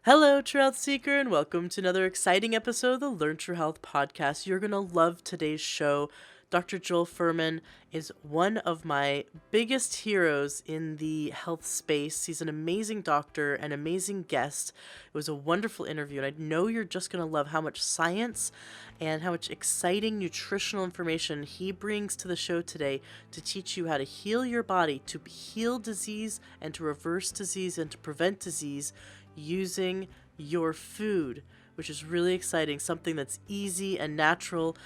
Hello, True Health Seeker, and welcome to another exciting episode of the Learn True Health podcast. You're going to love today's show. Dr. Joel Fuhrman is one of my biggest heroes in the health space. He's an amazing doctor, an amazing guest. It was a wonderful interview, and I know you're just going to love how much science and how much exciting nutritional information he brings to the show today to teach you how to heal your body, to heal disease, and to reverse disease, and to prevent disease using your food, which is really exciting, something that's easy and natural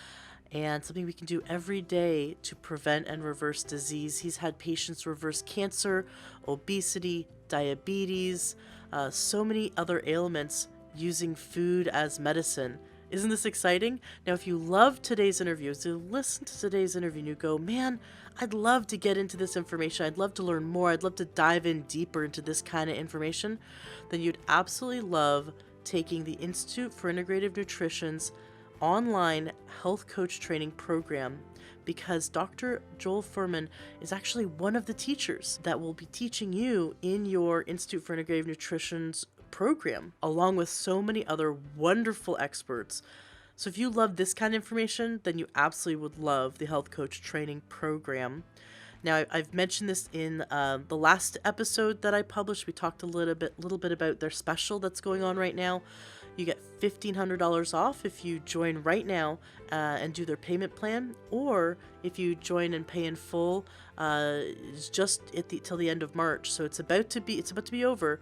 and something we can do every day to prevent and reverse disease. He's had patients reverse cancer, obesity, diabetes, so many other ailments using food as medicine. Isn't this exciting? Now, if you love today's interview, so you listen to today's interview and you go, man, I'd love to get into this information. I'd love to learn more. I'd love to dive in deeper into this kind of information. Then you'd absolutely love taking the Institute for Integrative Nutrition's online health coach training program, because Dr. Joel Fuhrman is actually one of the teachers that will be teaching you in your Institute for Integrative Nutrition's program, along with so many other wonderful experts. So if you love this kind of information, then you absolutely would love the health coach training program. Now, I've mentioned this in the last episode that I published. We talked a little bit about their special that's going on right now. You get $1,500 off if you join right now and do their payment plan, or if you join and pay in full, just till the end of March. So it's about to be over.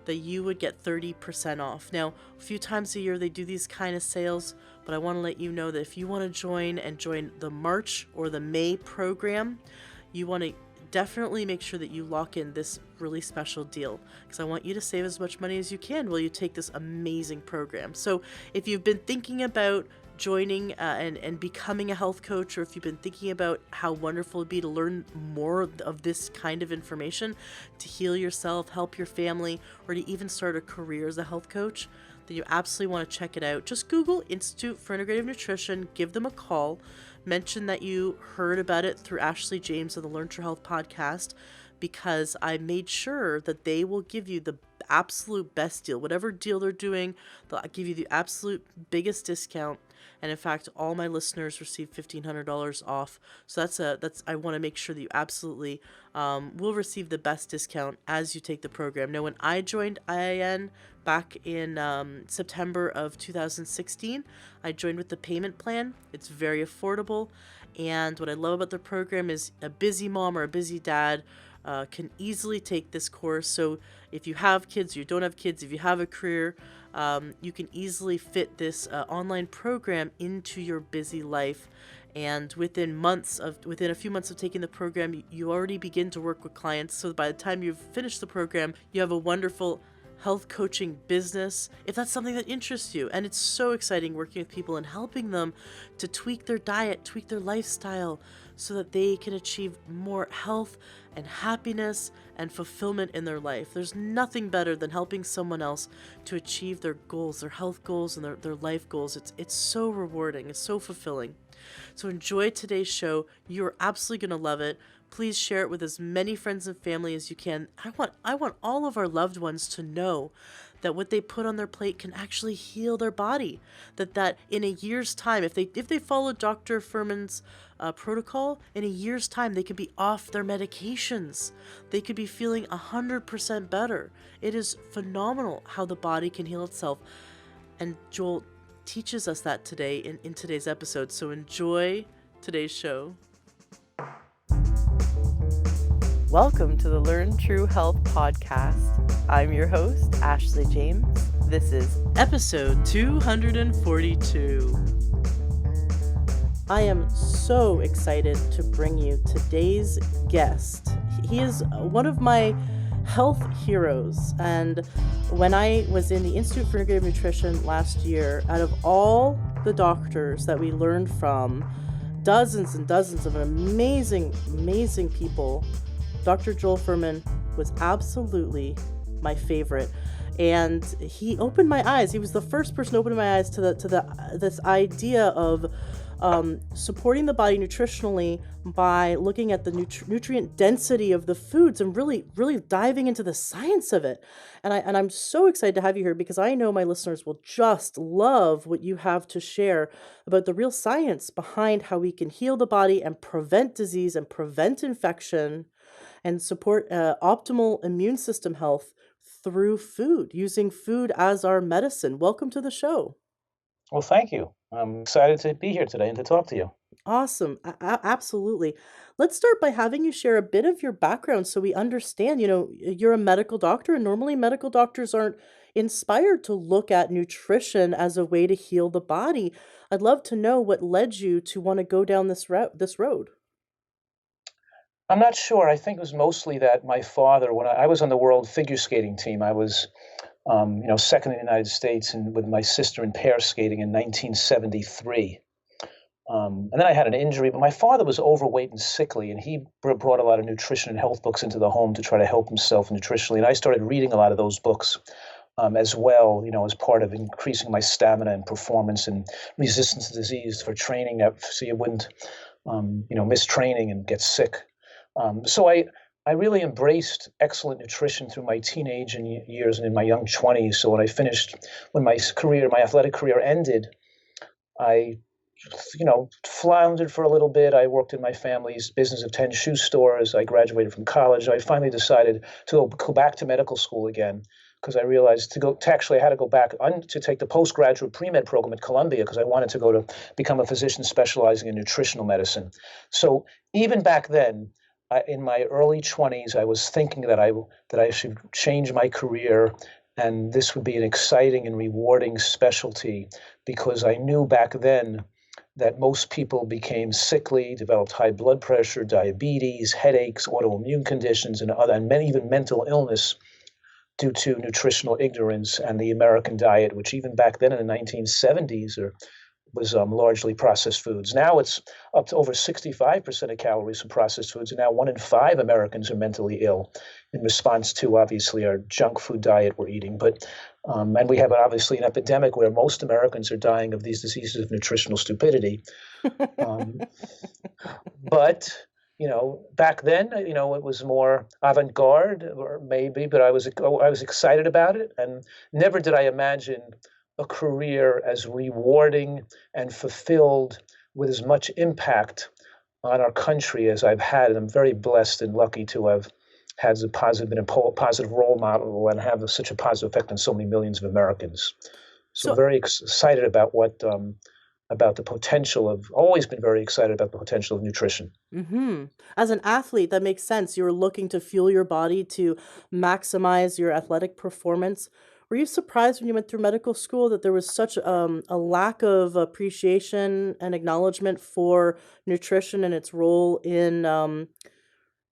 That you would get 30% off. Now, a few times a year they do these kind of sales, but I want to let you know that if you want to join the March or the May program, you want to definitely make sure that you lock in this really special deal, because I want you to save as much money as you can while you take this amazing program. So if you've been thinking about joining and becoming a health coach, or if you've been thinking about how wonderful it'd be to learn more of this kind of information to heal yourself, help your family, or to even start a career as a health coach, then you absolutely want to check it out. Just Google Institute for Integrative Nutrition, give them a call, mention that you heard about it through Ashley James of the Learn True Health podcast, because I made sure that they will give you the absolute best deal. Whatever deal they're doing, they'll give you the absolute biggest discount. And in fact, all my listeners receive $1,500 off. So I want to make sure that you absolutely will receive the best discount as you take the program. Now, when I joined IIN back in September of 2016, I joined with the payment plan. It's very affordable. And what I love about the program is a busy mom or a busy dad can easily take this course. So if you have kids, you don't have kids, if you have a career, you can easily fit this online program into your busy life. And within a few months of taking the program, you already begin to work with clients. So by the time you've finished the program, you have a wonderful health coaching business, if that's something that interests you. And it's so exciting working with people and helping them to tweak their diet, tweak their lifestyle, so that they can achieve more health and happiness and fulfillment in their life. There's nothing better than helping someone else to achieve their goals, their health goals, and their life goals. It's so rewarding. It's so fulfilling. So enjoy today's show. You're absolutely going to love it. Please share it with as many friends and family as you can. I want all of our loved ones to know that what they put on their plate can actually heal their body. That in a year's time, if they follow Dr. Fuhrman's protocol, in a year's time they could be off their medications. They could be feeling 100% better. It is phenomenal how the body can heal itself. And Joel teaches us that today in today's episode. So enjoy today's show. Welcome to the Learn True Health podcast. I'm your host, Ashley James. This is episode 242. I am so excited to bring you today's guest. He is one of my health heroes, and when I was in the Institute for Integrative Nutrition last year, out of all the doctors that we learned from, dozens and dozens of amazing people, Dr. Joel Fuhrman was absolutely my favorite, and he opened my eyes. He was the first person to open my eyes to this idea of supporting the body nutritionally by looking at the nutrient density of the foods and really, really diving into the science of it. And I'm so excited to have you here because I know my listeners will just love what you have to share about the real science behind how we can heal the body and prevent disease and prevent infection and support optimal immune system health through food, using food as our medicine. Welcome to the show. Well, thank you. I'm excited to be here today and to talk to you. Awesome. Absolutely. Let's start by having you share a bit of your background so we understand. You're a medical doctor, and normally medical doctors aren't inspired to look at nutrition as a way to heal the body. I'd love to know what led you to want to go down this road. I'm not sure. I think it was mostly that my father, when I was on the world figure skating team, I was, second in the United States, and with my sister in pair skating in 1973. And then I had an injury, but my father was overweight and sickly, and he brought a lot of nutrition and health books into the home to try to help himself nutritionally. And I started reading a lot of those books as well, as part of increasing my stamina and performance and resistance to disease for training, so you wouldn't, miss training and get sick. So I really embraced excellent nutrition through my teenage and years and in my young 20s. So when my athletic career ended, I floundered for a little bit. I worked in my family's business of 10 shoe stores. I graduated from college. I finally decided to go back to medical school again because I realized I had to go back to take the postgraduate pre-med program at Columbia because I wanted to go to become a physician specializing in nutritional medicine. So even back then, in my early 20s, I was thinking that I should change my career, and this would be an exciting and rewarding specialty because I knew back then that most people became sickly, developed high blood pressure, diabetes, headaches, autoimmune conditions, and many even mental illness due to nutritional ignorance and the American diet, which even back then in the 1970s was largely processed foods. Now it's up to over 65% of calories from processed foods, and now 1 in 5 Americans are mentally ill in response to obviously our junk food diet we're eating. And we have obviously an epidemic where most Americans are dying of these diseases of nutritional stupidity. Um, but back then, it was more avant-garde, or maybe, but I was excited about it, and never did I imagine a career as rewarding and fulfilled with as much impact on our country as I've had. And I'm very blessed and lucky to have been a positive role model and have such a positive effect on so many millions of Americans. So I'm So, very excited about the potential of, always been very excited about the potential of nutrition. as an athlete, that makes sense. You were looking to fuel your body to maximize your athletic performance. Were you surprised when you went through medical school that there was such a lack of appreciation and acknowledgement for nutrition and its role in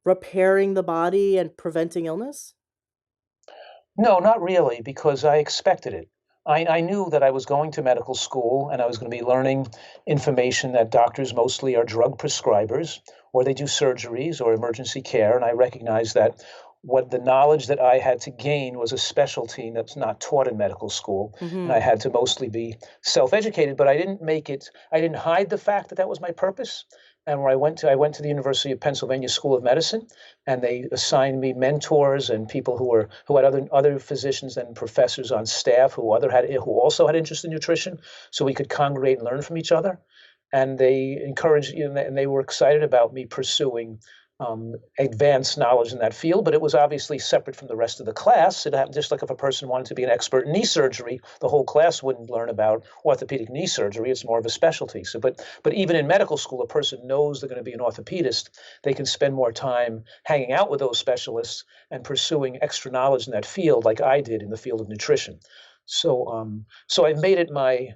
repairing the body and preventing illness? No, not really, because I expected it. I knew that I was going to medical school and I was going to be learning information that doctors mostly are drug prescribers or they do surgeries or emergency care. And I recognized that what the knowledge that I had to gain was a specialty that's not taught in medical school. And I Mhm. had to mostly be self educated, but I didn't hide the fact that that was my purpose. And where I went to the University of Pennsylvania School of Medicine, and they assigned me mentors and people who had other physicians and professors on staff who also had interest in nutrition, so we could congregate and learn from each other. And they encouraged, and they were excited about me pursuing advanced knowledge in that field, but it was obviously separate from the rest of the class. It happened just like if a person wanted to be an expert in knee surgery, the whole class wouldn't learn about orthopedic knee surgery. It's more of a specialty. But even in medical school, a person knows they're going to be an orthopedist. They can spend more time hanging out with those specialists and pursuing extra knowledge in that field, like I did in the field of nutrition. So I made it my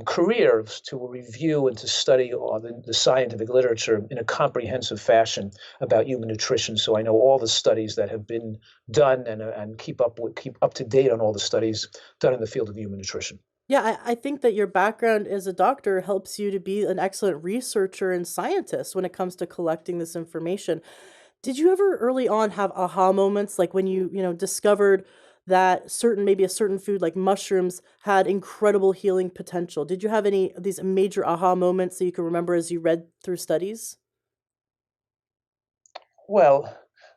career to review and to study all the scientific literature in a comprehensive fashion about human nutrition. So I know all the studies that have been done and keep up to date on all the studies done in the field of human nutrition. Yeah, I think that your background as a doctor helps you to be an excellent researcher and scientist when it comes to collecting this information. Did you ever early on have aha moments, like when you discovered that maybe a certain food like mushrooms had incredible healing potential. Did you have any of these major aha moments that you can remember as you read through studies? Well,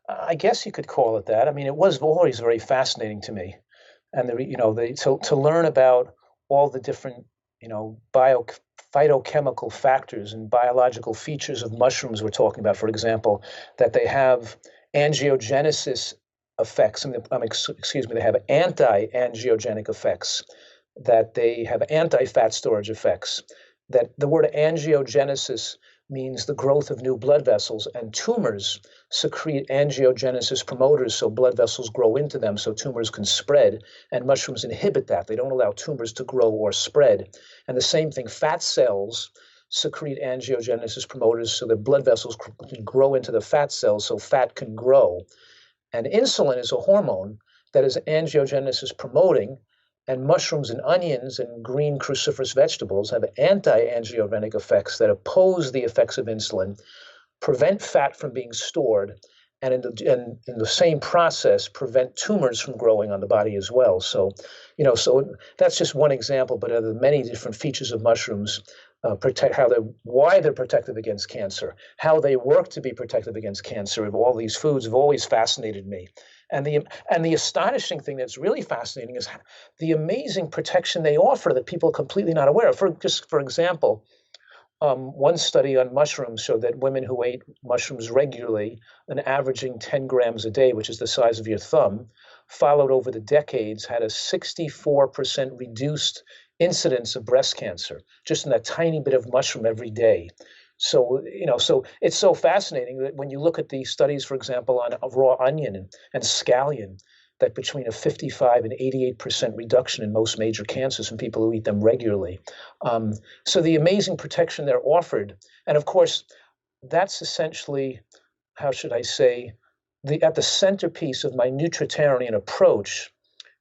I guess you could call it that. I mean, it was always very fascinating to me, and to learn about all the different phytochemical factors and biological features of mushrooms we're talking about. For example, that they have angiogenesis effects. Excuse me, they have anti-angiogenic effects. That they have anti-fat storage effects. That the word angiogenesis means the growth of new blood vessels, and tumors secrete angiogenesis promoters so blood vessels grow into them so tumors can spread, and mushrooms inhibit that. They don't allow tumors to grow or spread. And the same thing, fat cells secrete angiogenesis promoters so that blood vessels can grow into the fat cells so fat can grow. And insulin is a hormone that is angiogenesis promoting, and mushrooms and onions and green cruciferous vegetables have anti-angiogenic effects that oppose the effects of insulin, prevent fat from being stored, and in the same process prevent tumors from growing on the body as well. So that's just one example, but of the many different features of mushrooms, why they're protective against cancer, how they work to be protective against cancer. Of all these foods have always fascinated me. And the astonishing thing that's really fascinating is the amazing protection they offer that people are completely not aware of. For example, one study on mushrooms showed that women who ate mushrooms regularly, and averaging 10 grams a day, which is the size of your thumb, followed over the decades, had a 64% reduced incidence of breast cancer just in that tiny bit of mushroom every day. So it's so fascinating that when you look at the studies, for example, on raw onion and scallion, that between a 55 and 88% reduction in most major cancers in people who eat them regularly. So the amazing protection they're offered, and of course, that's essentially, how should I say, at the centerpiece of my nutritarian approach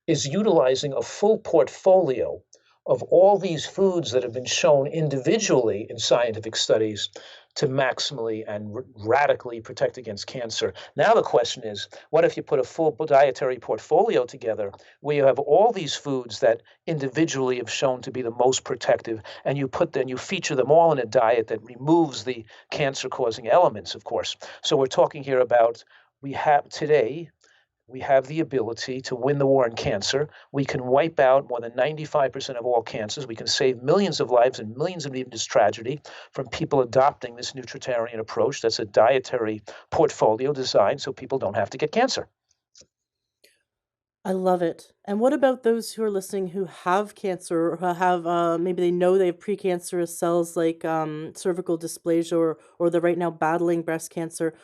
is utilizing a full portfolio of all these foods that have been shown individually in scientific studies to maximally and radically protect against cancer. Now the question is, what if you put a full dietary portfolio together where you have all these foods that individually have shown to be the most protective, and you feature them all in a diet that removes the cancer-causing elements, of course. So we're talking here about we have the ability to win the war on cancer. We can wipe out more than 95% of all cancers. We can save millions of lives and millions of even this tragedy from people adopting this nutritarian approach. That's a dietary portfolio designed so people don't have to get cancer. I love it. And what about those who are listening who have cancer or who have maybe they know they have precancerous cells like cervical dysplasia or they're right now battling breast cancer?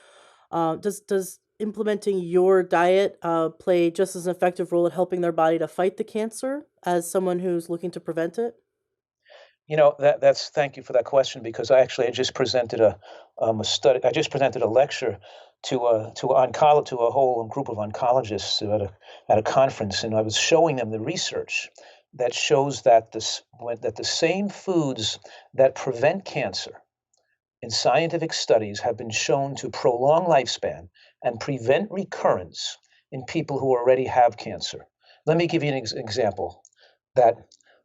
Does implementing your diet play just as an effective role at helping their body to fight the cancer as someone who's looking to prevent it? Thank you for that question, because I just presented a study. I just presented a lecture to a whole group of oncologists at a conference, and I was showing them the research that shows that the same foods that prevent cancer in scientific studies have been shown to prolong lifespan and prevent recurrence in people who already have cancer. Let me give you an example. That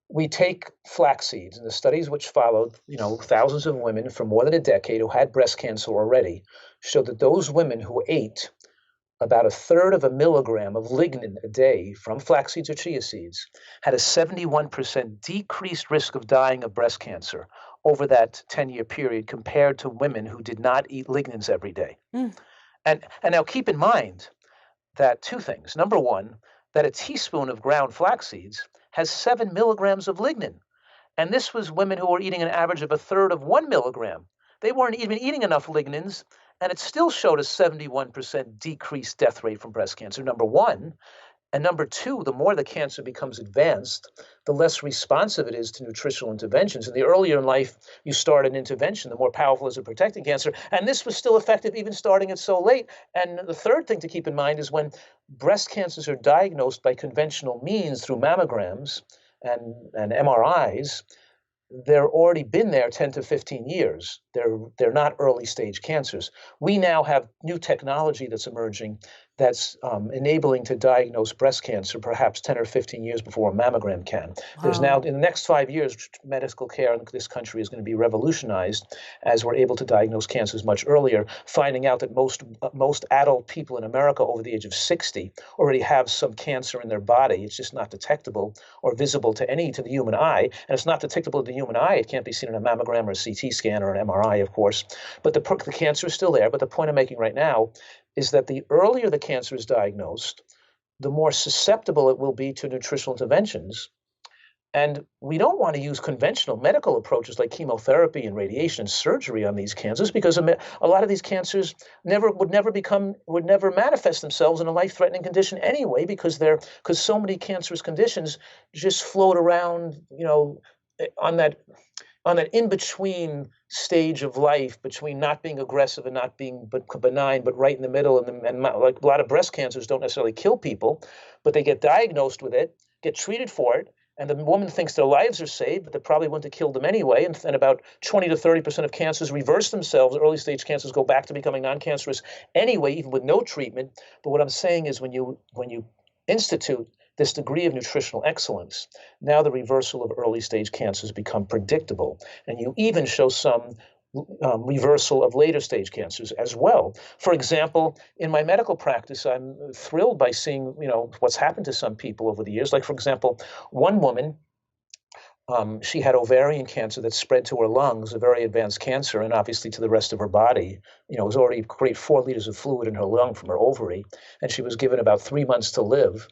we take flax seeds, and the studies which followed, thousands of women for more than a decade who had breast cancer already, showed that those women who ate about a third of a milligram of lignin a day from flax seeds or chia seeds had a 71% decreased risk of dying of breast cancer over that 10-year period compared to women who did not eat lignins every day. Mm. And now keep in mind that two things. Number one, that a teaspoon of ground flax seeds has 7 milligrams of lignin. And this was women who were eating an average of a third of 1 milligram. They weren't even eating enough lignins, and it still showed a 71% decreased death rate from breast cancer, number one. And number two, the more the cancer becomes advanced, the less responsive it is to nutritional interventions. And the earlier in life you start an intervention, the more powerful is it protecting cancer. And this was still effective even starting it so late. And the third thing to keep in mind is when breast cancers are diagnosed by conventional means through mammograms and MRIs, they're already been there 10 to 15 years. They're not early stage cancers. We now have new technology that's emerging that's enabling to diagnose breast cancer perhaps 10 or 15 years before a mammogram can. There's now, Wow. in the next 5 years, medical care in this country is going to be revolutionized as we're able to diagnose cancers much earlier, finding out that most adult people in America over the age of 60 already have some cancer in their body. It's just not detectable or visible to the human eye. And it's not detectable to the human eye. It can't be seen in a mammogram or a CT scan or an MRI, of course. But the cancer is still there. But the point I'm making right now is that the earlier the cancer is diagnosed, the more susceptible it will be to nutritional interventions. And we don't want to use conventional medical approaches like chemotherapy and radiation and surgery on these cancers, because a lot of these cancers would never manifest themselves in a life-threatening condition anyway, because so many cancerous conditions just float around, on that in-between stage of life between not being aggressive and not being benign, but right in the middle. And like a lot of breast cancers don't necessarily kill people, but they get diagnosed with it, get treated for it, and the woman thinks their lives are saved, but they probably wouldn't have killed them anyway. And about 20 to 30% of cancers reverse themselves. Early stage cancers go back to becoming non-cancerous anyway, even with no treatment. But what I'm saying is when you institute this degree of nutritional excellence, now the reversal of early stage cancers become predictable. And you even show some reversal of later stage cancers as well. For example, in my medical practice, I'm thrilled by seeing, what's happened to some people over the years. Like, for example, one woman, she had ovarian cancer that spread to her lungs, a very advanced cancer, and obviously to the rest of her body. It was already great 4 liters of fluid in her lung from her ovary, and she was given about 3 months to live.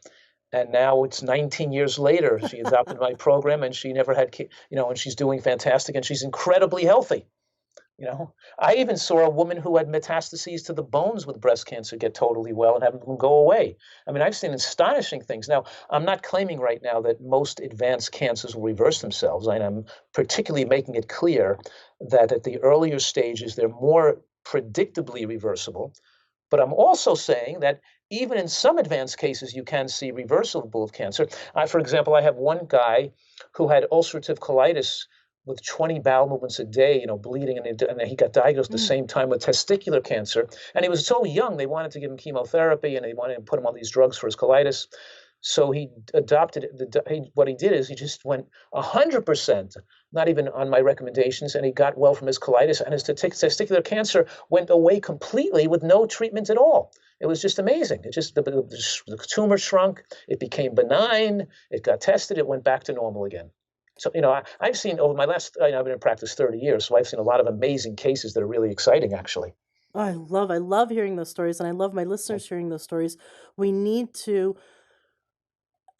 And now it's 19 years later. She adopted my program, and she never had, and she's doing fantastic, and she's incredibly healthy. I even saw a woman who had metastases to the bones with breast cancer get totally well and have them go away. I mean, I've seen astonishing things. Now, I'm not claiming right now that most advanced cancers will reverse themselves. And I'm particularly making it clear that at the earlier stages, they're more predictably reversible. But I'm also saying that even in some advanced cases, you can see reversible of cancer. For example, I have one guy who had ulcerative colitis with 20 bowel movements a day, bleeding, and he got diagnosed at the same time with testicular cancer. And he was so young, they wanted to give him chemotherapy, and they wanted to put him on these drugs for his colitis. So he adopted what he did is he just went 100%, not even on my recommendations, and he got well from his colitis, and his testicular cancer went away completely with no treatment at all. It was just amazing. It just the tumor shrunk, it became benign, it got tested, it went back to normal again. So, I've seen over my last, I've been in practice 30 years, so I've seen a lot of amazing cases that are really exciting, actually. Oh, I love hearing those stories, and I love my listeners hearing those stories. We need to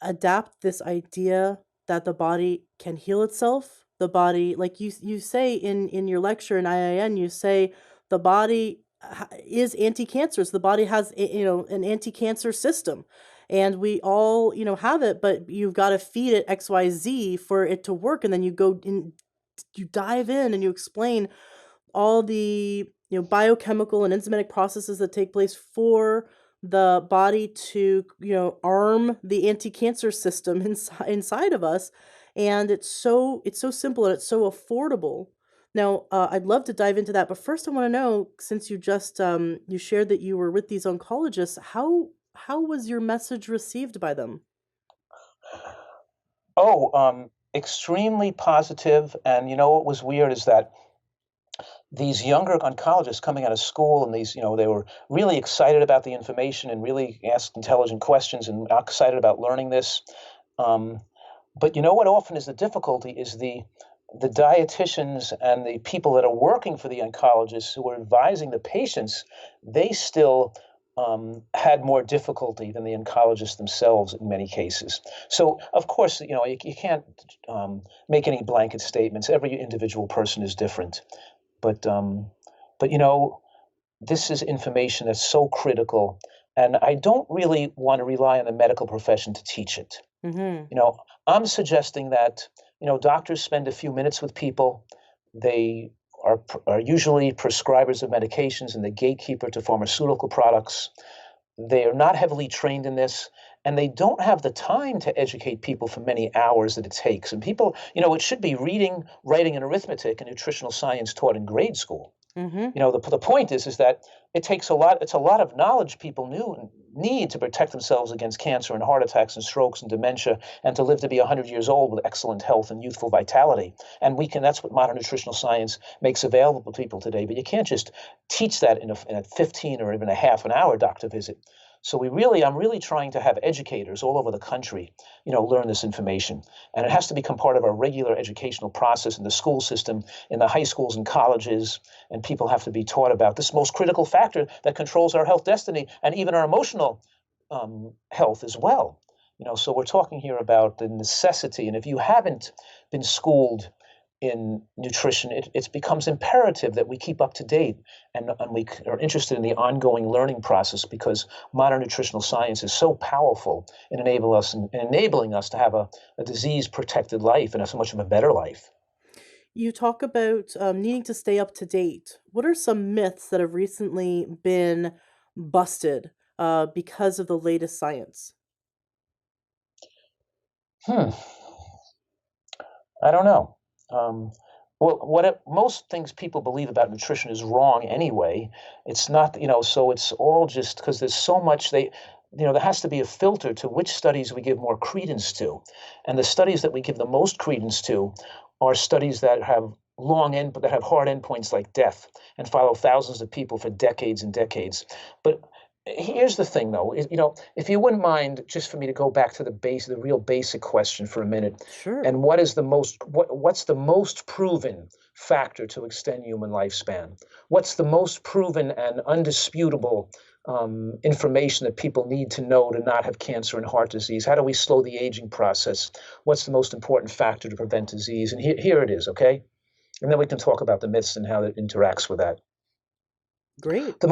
adapt this idea that the body can heal itself. The body, like you say in your lecture in IIN, you say the body is anti-cancerous. The body has an anti-cancer system, and we all have it, but you've got to feed it XYZ for it to work, and then you go in, you dive in, and you explain all the biochemical and enzymatic processes that take place for the body to arm the anti-cancer system inside of us. And it's so simple, and it's so affordable. Now, I'd love to dive into that, but first I want to know, since you just you shared that you were with these oncologists, how was your message received by them? Oh, extremely positive. And what was weird is that these younger oncologists coming out of school, and they were really excited about the information and really asked intelligent questions and excited about learning this. Um, but what often is the difficulty is the dietitians and the people that are working for the oncologists who are advising the patients. They still had more difficulty than the oncologists themselves in many cases. So, of course, you can't make any blanket statements. Every individual person is different. But this is information that's so critical, and I don't really want to rely on the medical profession to teach it. Mm-hmm. I'm suggesting that doctors spend a few minutes with people. They are usually prescribers of medications and the gatekeeper to pharmaceutical products. They are not heavily trained in this, and they don't have the time to educate people for many hours that it takes. And people, it should be reading, writing, and arithmetic and nutritional science taught in grade school. Mm-hmm. The point is that it's a lot of knowledge people need to protect themselves against cancer and heart attacks and strokes and dementia, and to live to be 100 years old with excellent health and youthful vitality. And that's what modern nutritional science makes available to people today. But you can't just teach that in a 15 or even a half an hour doctor visit. So I'm really trying to have educators all over the country, learn this information. And it has to become part of our regular educational process in the school system, in the high schools and colleges. And people have to be taught about this most critical factor that controls our health destiny and even our emotional health as well. So we're talking here about the necessity. And if you haven't been schooled in nutrition, it becomes imperative that we keep up to date, and we are interested in the ongoing learning process, because modern nutritional science is so powerful in enabling us to have a disease-protected life and so much of a better life. You talk about needing to stay up to date. What are some myths that have recently been busted because of the latest science? Hmm. I don't know. Well, most things people believe about nutrition is wrong anyway. It's not, so it's all just because there's so much there has to be a filter to which studies we give more credence to. And the studies that we give the most credence to are studies that have that have hard endpoints like death and follow thousands of people for decades and decades. But here's the thing, though, if you wouldn't mind, just for me to go back to the real basic question for a minute, Sure. and what's the most proven factor to extend human lifespan? What's the most proven and undisputable information that people need to know to not have cancer and heart disease? How do we slow the aging process? What's the most important factor to prevent disease? And here it is, okay? And then we can talk about the myths and how it interacts with that. Great. The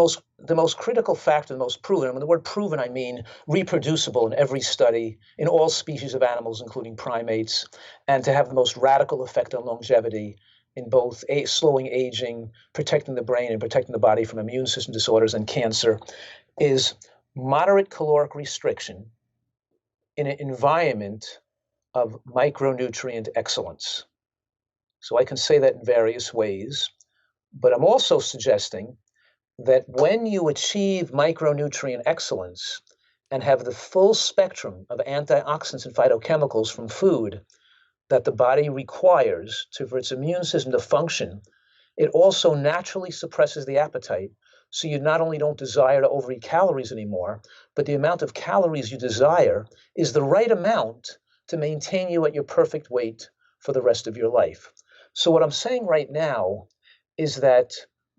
most critical factor, the most proven, and with the word proven, I mean reproducible in every study, in all species of animals, including primates, and to have the most radical effect on longevity in both slowing aging, protecting the brain, and protecting the body from immune system disorders and cancer, is moderate caloric restriction in an environment of micronutrient excellence. So I can say that in various ways, but I'm also suggesting that when you achieve micronutrient excellence and have the full spectrum of antioxidants and phytochemicals from food that the body requires for its immune system to function, it also naturally suppresses the appetite. So you not only don't desire to overeat calories anymore, but the amount of calories you desire is the right amount to maintain you at your perfect weight for the rest of your life. So what I'm saying right now is that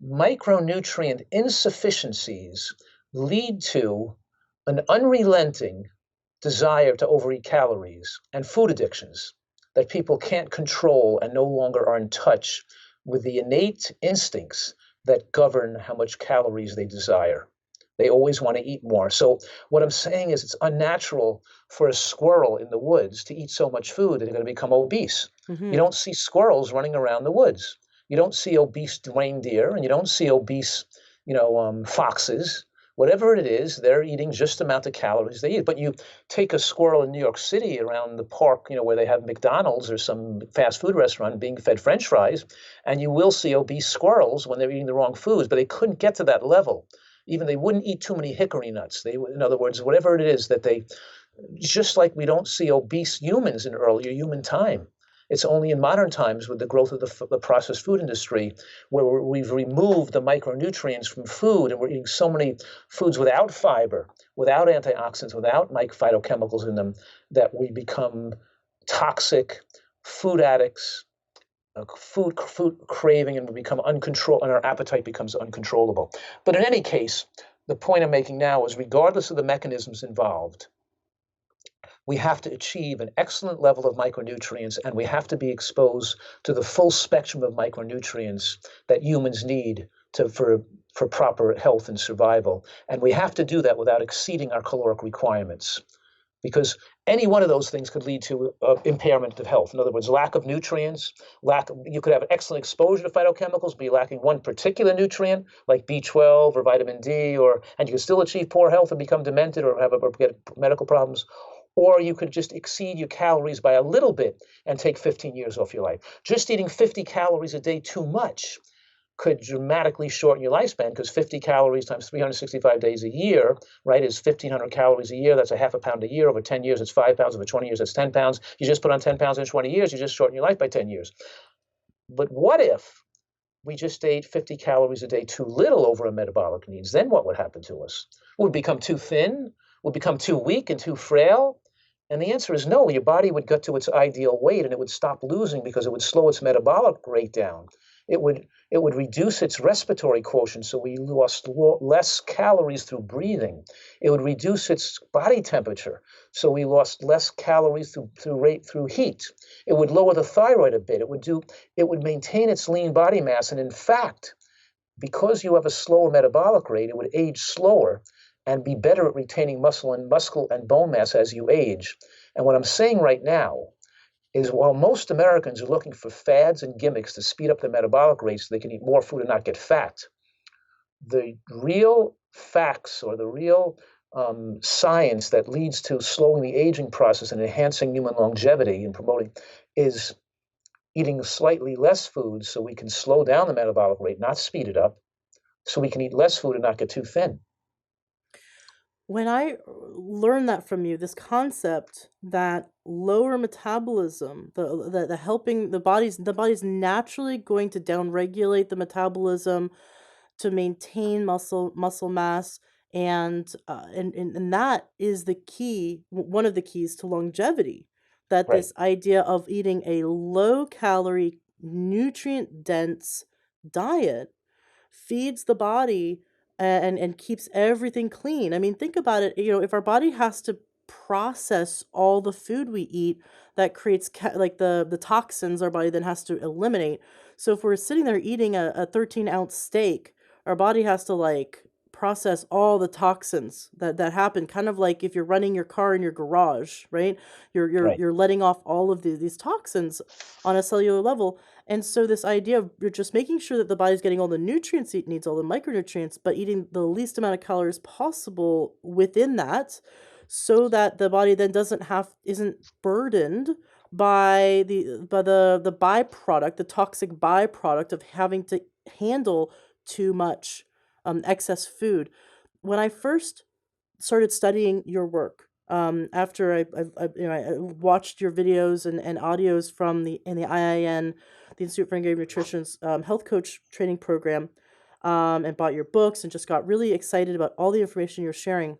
micronutrient insufficiencies lead to an unrelenting desire to overeat calories and food addictions that people can't control and no longer are in touch with the innate instincts that govern how much calories they desire. They always want to eat more. So what I'm saying is it's unnatural for a squirrel in the woods to eat so much food that they're going to become obese. You Mm-hmm. don't see squirrels running around the woods. You don't see obese reindeer, and you don't see obese, foxes. Whatever it is, they're eating just the amount of calories they eat. But you take a squirrel in New York City around the park, where they have McDonald's or some fast food restaurant being fed French fries, and you will see obese squirrels when they're eating the wrong foods, but they couldn't get to that level. Even they wouldn't eat too many hickory nuts. In other words, whatever it is that just like we don't see obese humans in earlier human time. It's only in modern times with the growth of the processed food industry where we've removed the micronutrients from food and we're eating so many foods without fiber, without antioxidants, without phytochemicals in them, that we become toxic food addicts, food craving, and we become uncontrolled, and our appetite becomes uncontrollable. But in any case, the point I'm making now is regardless of the mechanisms involved, we have to achieve an excellent level of micronutrients, and we have to be exposed to the full spectrum of micronutrients that humans need for proper health and survival. And we have to do that without exceeding our caloric requirements, because any one of those things could lead to impairment of health. In other words, lack of nutrients, you could have excellent exposure to phytochemicals, be lacking one particular nutrient like B12 or vitamin D, and you can still achieve poor health and become demented or get medical problems. Or you could just exceed your calories by a little bit and take 15 years off your life. Just eating 50 calories a day too much could dramatically shorten your lifespan, because 50 calories times 365 days a year, right, is 1,500 calories a year. That's a half a pound a year. Over 10 years, it's 5 pounds. Over 20 years, it's 10 pounds. You just put on 10 pounds in 20 years, you just shorten your life by 10 years. But what if we just ate 50 calories a day too little over our metabolic needs? Then what would happen to us? Would we become too thin? Would we become too weak and too frail? And the answer is no. Your body would get to its ideal weight and it would stop losing, because it would slow its metabolic rate down. It would reduce its respiratory quotient, so we lost less calories through breathing. It would reduce its body temperature, so we lost less calories through heat. It would lower the thyroid a bit. It would maintain its lean body mass, and in fact, because you have a slower metabolic rate, it would age slower and be better at retaining muscle and bone mass as you age. And what I'm saying right now is, while most Americans are looking for fads and gimmicks to speed up their metabolic rates so they can eat more food and not get fat, the real facts, or the real science that leads to slowing the aging process and enhancing human longevity and promoting, is eating slightly less food so we can slow down the metabolic rate, not speed it up, so we can eat less food and not get too thin. When I learned that from you, this concept that lower metabolism, the helping the body's naturally going to downregulate the metabolism to maintain muscle mass, and that is the key, one of the keys to longevity. That Right, this idea of eating a low calorie, nutrient dense diet feeds the body and keeps everything clean. I mean, think about it. If our body has to process all the food we eat, that creates like the toxins our body then has to eliminate. So if we're sitting there eating a 13-ounce steak, our body has to like process all the toxins that happen, kind of like if you're running your car in your garage, right? You're you're right, you're letting off all of these toxins on a cellular level. And so this idea of you're just making sure that the body's getting all the nutrients it needs, all the micronutrients, but eating the least amount of calories possible within that, so that the body then isn't burdened by the byproduct, the toxic byproduct of having to handle too much excess food. When I first started studying your work, after I watched your videos and audios from the IIN, the Institute for Integrative Nutrition's health coach training program, and bought your books and just got really excited about all the information you're sharing.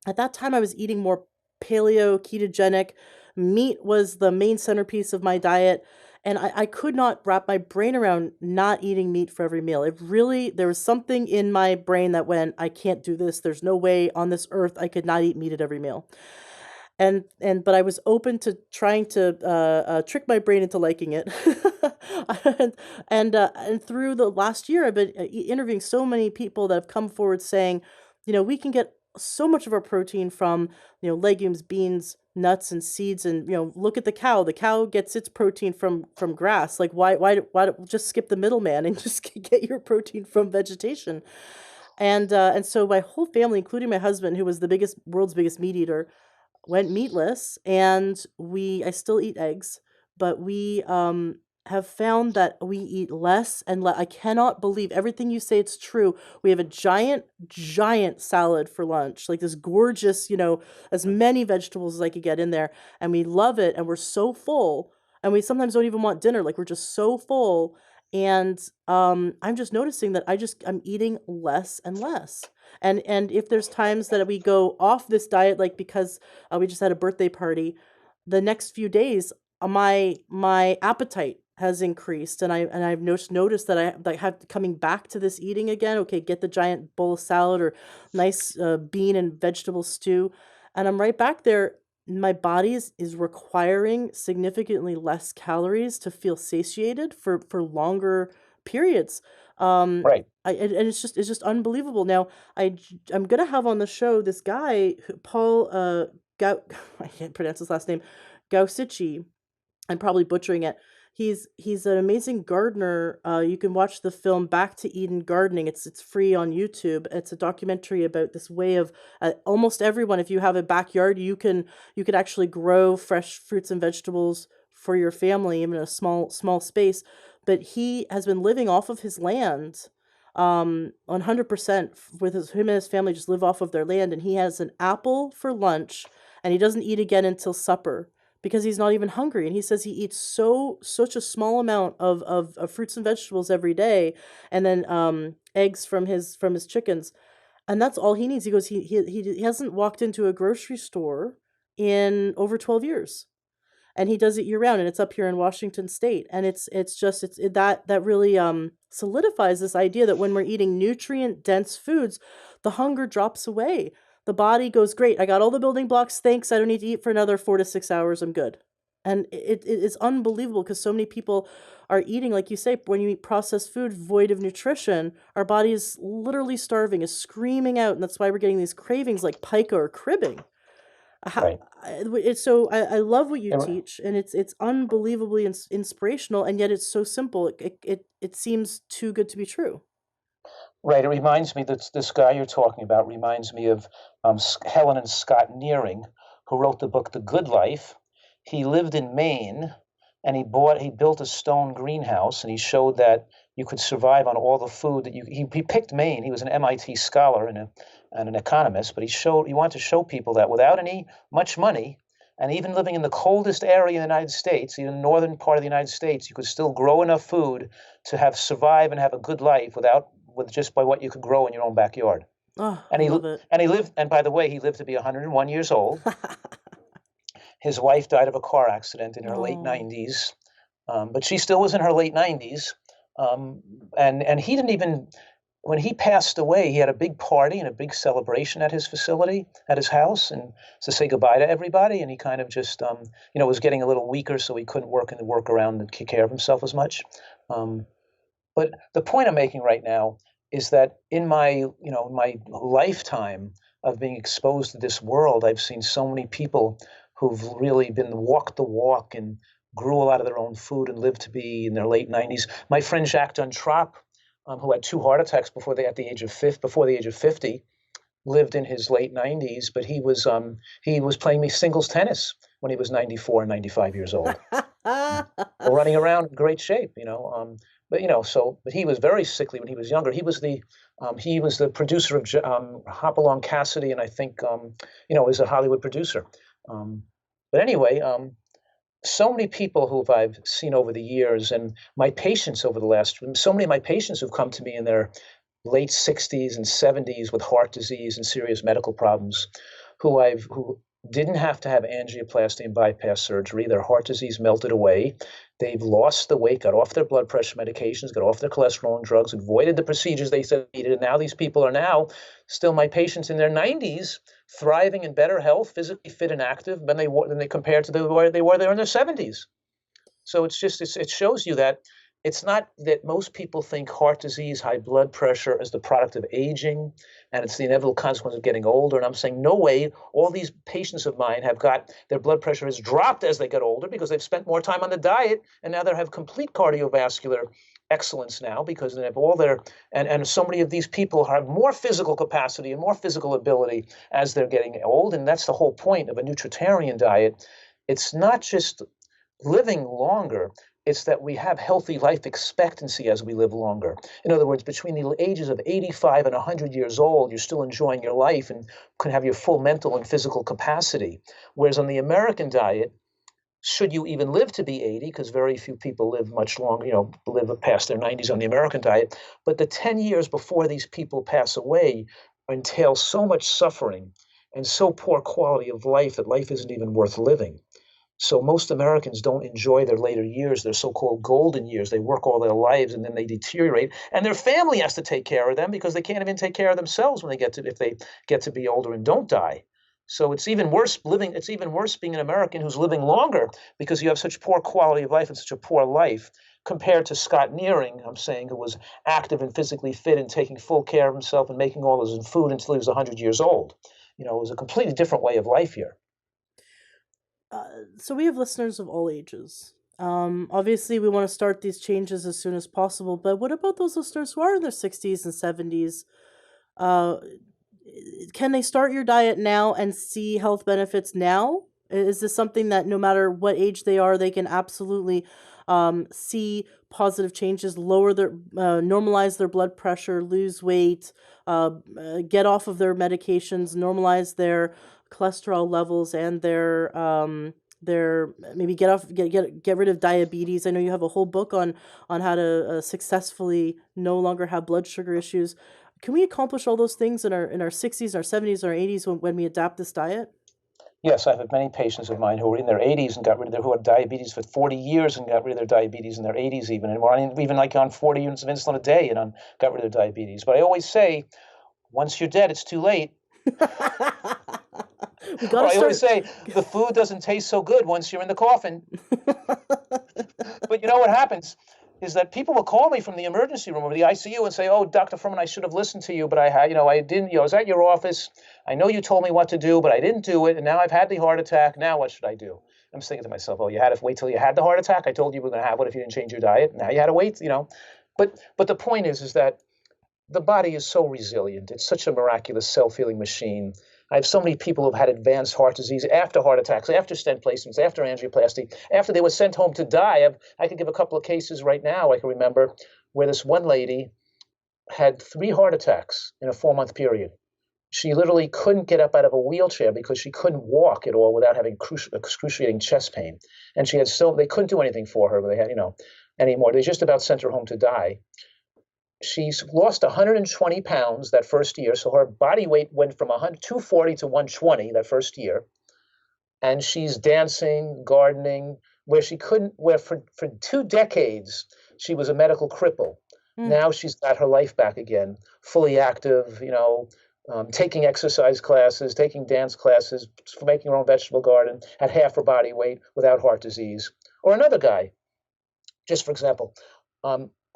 At that time, I was eating more paleo, ketogenic. Meat was the main centerpiece of my diet. And I could not wrap my brain around not eating meat for every meal. There was something in my brain that went, I can't do this. There's no way on this earth I could not eat meat at every meal. But I was open to trying to trick my brain into liking it. and and through the last year, I've been interviewing so many people that have come forward saying, we can get so much of our protein from legumes, beans, nuts, and seeds. And look at the cow. The cow gets its protein from grass. Like why just skip the middleman and just get your protein from vegetation? And so my whole family, including my husband, who was the world's biggest meat eater, went meatless, and I still eat eggs, but we have found that we eat less and I cannot believe everything you say, it's true. We have a giant salad for lunch, like this gorgeous, as many vegetables as I could get in there, and we love it, and we're so full, and we sometimes don't even want dinner, like we're just so full. And I'm just noticing that I'm eating less and less. And if there's times that we go off this diet, like because we just had a birthday party, the next few days, my appetite has increased, and I've noticed that I like have coming back to this eating again. Okay, get the giant bowl of salad or nice bean and vegetable stew, and I'm right back there. My body is requiring significantly less calories to feel satiated for longer periods. Um, right. and it's just unbelievable. Now, I'm gonna have on the show this guy, Paul Gau I can't pronounce his last name, Gausici. I'm probably butchering it. He's an amazing gardener. You can watch the film Back to Eden Gardening. It's free on YouTube. It's a documentary about this way of almost everyone. If you have a backyard, you can actually grow fresh fruits and vegetables for your family, even in a small space. but he has been living off of his land 100% with him and his family just live off of their land, and he has an apple for lunch and he doesn't eat again until supper because he's not even hungry. And he says he eats such a small amount of fruits and vegetables every day, and then eggs from his chickens, and that's all he needs. He goes, he hasn't walked into a grocery store in over 12 years, and he does it year round, and it's up here in Washington state. And that really solidifies this idea that when we're eating nutrient dense foods, the hunger drops away. The body goes, great, I got all the building blocks, thanks, I don't need to eat for another 4 to 6 hours, I'm good. And it is unbelievable because so many people are eating, like you say, when you eat processed food void of nutrition, our body is literally starving, is screaming out, and that's why we're getting these cravings like pica or cribbing. Right. I love what you And teach, and it's unbelievably inspirational, and yet it's so simple. It seems too good to be true. Right. It reminds me that this guy you're talking about reminds me of Helen and Scott Nearing, who wrote the book The Good Life. He lived in Maine, and he built a stone greenhouse, and he showed that you could survive on all the food that he picked Maine. He was an MIT scholar and an economist, but he wanted to show people that without any much money, and even living in the coldest area in the United States, even the northern part of the United States, you could still grow enough food to survive and have a good life with just by what you could grow in your own backyard. Oh, And I he love it. and he lived, and by the way, he lived to be 101 years old. His wife died of a car accident in her late Oh. 90s, but she still was in her late 90s. And he didn't even, when he passed away, he had a big party and a big celebration at his facility, at his house, and to say goodbye to everybody. And he kind of just, was getting a little weaker, so he couldn't work around and take care of himself as much. Um, but the point I'm making right now is that in my lifetime of being exposed to this world, I've seen so many people who've really been walked the walk and grew a lot of their own food and lived to be in their late 90s. My friend Jacques Duntrop, who had 2 heart attacks before the age of 50, lived in his late 90s, but he was playing me singles tennis when he was 94 and 95 years old, running around in great shape, but he was very sickly when he was younger. He was the producer of Hop Along Cassidy, and I think is a Hollywood producer. But anyway, so many people who I've seen over the years, and my patients so many of my patients who've come to me in their late 60s and 70s with heart disease and serious medical problems, who didn't have to have angioplasty and bypass surgery. Their heart disease melted away. They've lost the weight, got off their blood pressure medications, got off their cholesterol and drugs, avoided the procedures they said needed. And now these people are still my patients in their 90s, thriving in better health, physically fit and active than they compared to where they were in their 70s. So it shows you that it's not that most people think heart disease, high blood pressure is the product of aging, and it's the inevitable consequence of getting older. And I'm saying, no way. All these patients of mine have got their blood pressure has dropped as they get older because they've spent more time on the diet, and now they have complete cardiovascular excellence now because they have all their and so many of these people have more physical capacity and more physical ability as they're getting old. And that's the whole point of a nutritarian diet. It's not just living longer, it's that we have healthy life expectancy as we live longer. In other words, between the ages of 85 and 100 years old, you're still enjoying your life and can have your full mental and physical capacity. Whereas on the American diet, should you even live to be 80, because very few people live much longer, live past their 90s on the American diet, but the 10 years before these people pass away entail so much suffering and so poor quality of life that life isn't even worth living. So most Americans don't enjoy their later years, their so-called golden years. They work all their lives and then they deteriorate, and their family has to take care of them because they can't even take care of themselves if they get to be older and don't die. So it's even worse being an American who's living longer because you have such poor quality of life and such a poor life compared to Scott Nearing, I'm saying, who was active and physically fit and taking full care of himself and making all his food until he was 100 years old. It was a completely different way of life here. So we have listeners of all ages. Obviously, we want to start these changes as soon as possible, but what about those listeners who are in their 60s and 70s? Uh, can they start your diet now and see health benefits now? Is this something that no matter what age they are, they can absolutely see positive changes, lower their, normalize their blood pressure, lose weight, get off of their medications, normalize their cholesterol levels and their maybe get rid of diabetes. I know you have a whole book on how to successfully no longer have blood sugar issues. Can we accomplish all those things in our 60s, our 70s, our 80s when we adapt this diet? Yes, I've had many patients of mine who were in their 80s and got rid of who had diabetes for 40 years and got rid of their diabetes in their 80s even, and were even like on 40 units of insulin a day and got rid of their diabetes. But I always say, once you're dead, it's too late. We Or gotta I always start. say, the food doesn't taste so good once you're in the coffin. But you know what happens is that people will call me from the emergency room or the ICU and say, "Oh, Dr. Fuhrman, I should have listened to you, but I had, I didn't. I was at your office. I know you told me what to do, but I didn't do it, and now I've had the heart attack. Now what should I do?" I'm just thinking to myself, "Oh, you had to wait till you had the heart attack. I told you you were going to have one if you didn't change your diet. Now you had to wait. But the point is that the body is so resilient. It's such a miraculous self-healing machine. I have so many people who've had advanced heart disease after heart attacks, after stent placements, after angioplasty, after they were sent home to die. I could give a couple of cases right now I can remember where this one lady had 3 heart attacks in a 4-month period. She literally couldn't get up out of a wheelchair because she couldn't walk at all without having excruciating chest pain. And they couldn't do anything for her, but they had, anymore. They just about sent her home to die. She's lost 120 pounds that first year. So her body weight went from 240 to 120 that first year. And she's dancing, gardening, where for 2 decades, she was a medical cripple. Now she's got her life back again, fully active, taking exercise classes, taking dance classes, for making her own vegetable garden at half her body weight without heart disease. Or another guy, just for example,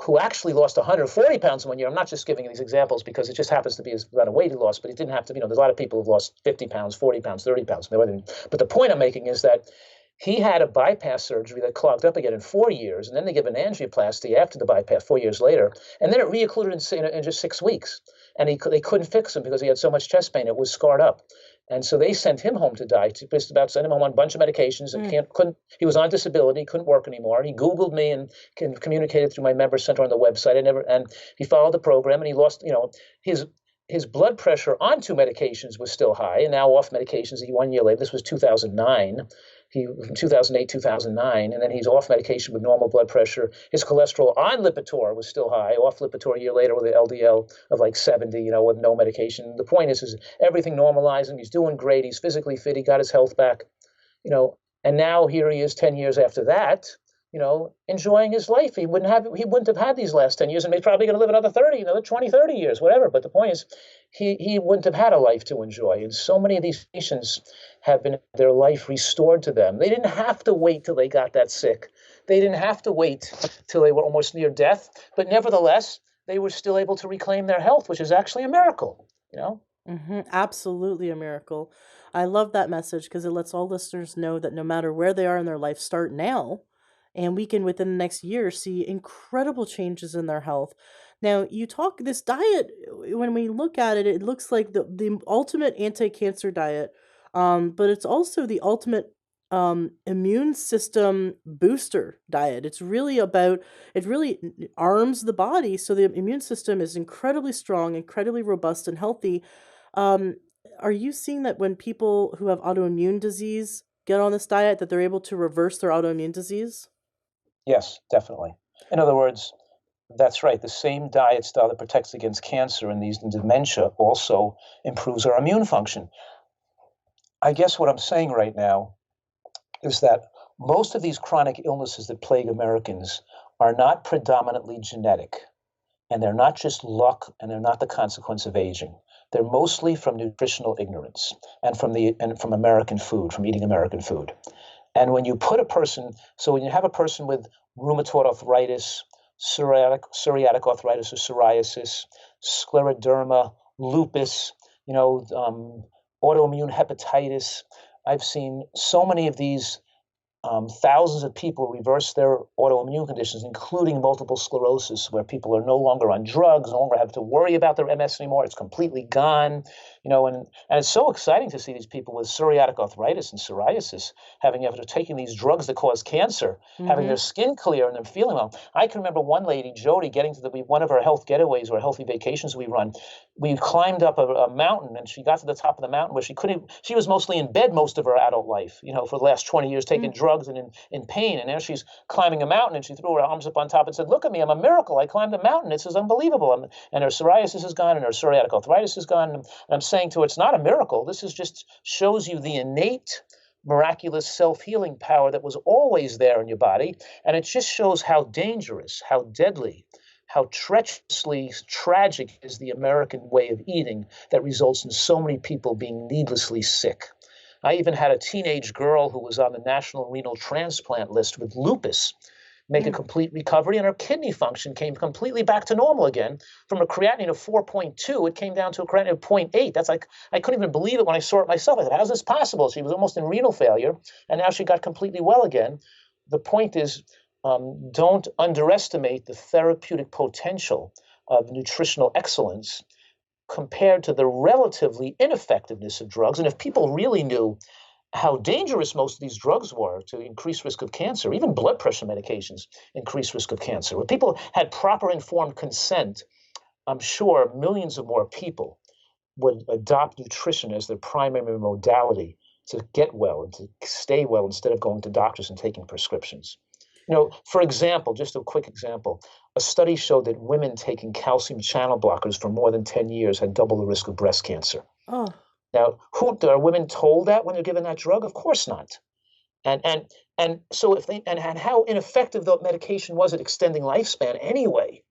who actually lost 140 pounds in 1 year. I'm not just giving you these examples because it just happens to be the amount of weight he lost, but he didn't have to, there's a lot of people who've lost 50 pounds, 40 pounds, 30 pounds. But the point I'm making is that he had a bypass surgery that clogged up again in 4 years, and then they give an angioplasty after the bypass 4 years later, and then it re-occluded in just 6 weeks. And they couldn't fix him because he had so much chest pain. It was scarred up. And so they sent him home to die. Just about sent him home on a bunch of medications and couldn't. He was on disability, couldn't work anymore. He Googled me and communicated through my member center on the website. And he followed the program, and he lost. His blood pressure on 2 medications was still high, and now off medications 1 year later. This was 2009. From 2008, 2009, and then he's off medication with normal blood pressure. His cholesterol on Lipitor was still high, off Lipitor a year later with an LDL of like 70, with no medication. The point is everything normalizing. He's doing great. He's physically fit. He got his health back, and now here he is 10 years after that, enjoying his life. He wouldn't have had these last 10 years, and he's probably going to live another 30, another 20, 30 years, whatever. But the point is, he wouldn't have had a life to enjoy. And so many of these patients have been their life restored to them. They didn't have to wait till they got that sick. They didn't have to wait till they were almost near death. But nevertheless, they were still able to reclaim their health, which is actually a miracle, Absolutely a miracle. I love that message because it lets all listeners know that no matter where they are in their life, start now. And we can, within the next year, see incredible changes in their health. Now, you talk this diet, when we look at it, it looks like the ultimate anti-cancer diet, but it's also the ultimate immune system booster diet. It really arms the body so the immune system is incredibly strong, incredibly robust, and healthy. Are you seeing that when people who have autoimmune disease get on this diet, that they're able to reverse their autoimmune disease? Yes, definitely. In other words, that's right. The same diet style that protects against cancer and dementia also improves our immune function. I guess what I'm saying right now is that most of these chronic illnesses that plague Americans are not predominantly genetic, and they're not just luck, and they're not the consequence of aging. They're mostly from nutritional ignorance and from American food, from eating American food. And when you have a person with rheumatoid arthritis, psoriatic arthritis or psoriasis, scleroderma, lupus, autoimmune hepatitis, I've seen so many of these thousands of people reverse their autoimmune conditions, including multiple sclerosis, where people are no longer on drugs, no longer have to worry about their MS anymore. It's completely gone, and it's so exciting to see these people with psoriatic arthritis and psoriasis after taking these drugs that cause cancer, having their skin clear and they're feeling well. I can remember one lady, Jody, getting to one of her health getaways or healthy vacations we run. We climbed up a mountain, and she got to the top of the mountain where she was mostly in bed most of her adult life, for the last 20 years, taking drugs and in pain. And now she's climbing a mountain, and she threw her arms up on top and said, "Look at me, I'm a miracle. I climbed a mountain. This is unbelievable." And her psoriasis is gone, and her psoriatic arthritis is gone. And I'm saying to her, it's not a miracle. This is just shows you the innate miraculous self-healing power that was always there in your body. And it just shows how dangerous, how deadly, how treacherously tragic is the American way of eating that results in so many people being needlessly sick. I even had a teenage girl who was on the National Renal Transplant list with lupus make a complete recovery, and her kidney function came completely back to normal again. From a creatinine of 4.2, it came down to a creatinine of 0.8. That's like, I couldn't even believe it when I saw it myself. I said, how's this possible? She was almost in renal failure, and now she got completely well again. The point is, don't underestimate the therapeutic potential of nutritional excellence compared to the relatively ineffectiveness of drugs. And if people really knew how dangerous most of these drugs were to increase risk of cancer, even blood pressure medications increase risk of cancer. When people had proper informed consent, I'm sure millions of more people would adopt nutrition as their primary modality to get well and to stay well instead of going to doctors and taking prescriptions. For example, just a quick example, a study showed that women taking calcium channel blockers for more than 10 years had double the risk of breast cancer. Oh. Now, are women told that when they're given that drug? Of course not. And so and how ineffective the medication was at extending lifespan anyway,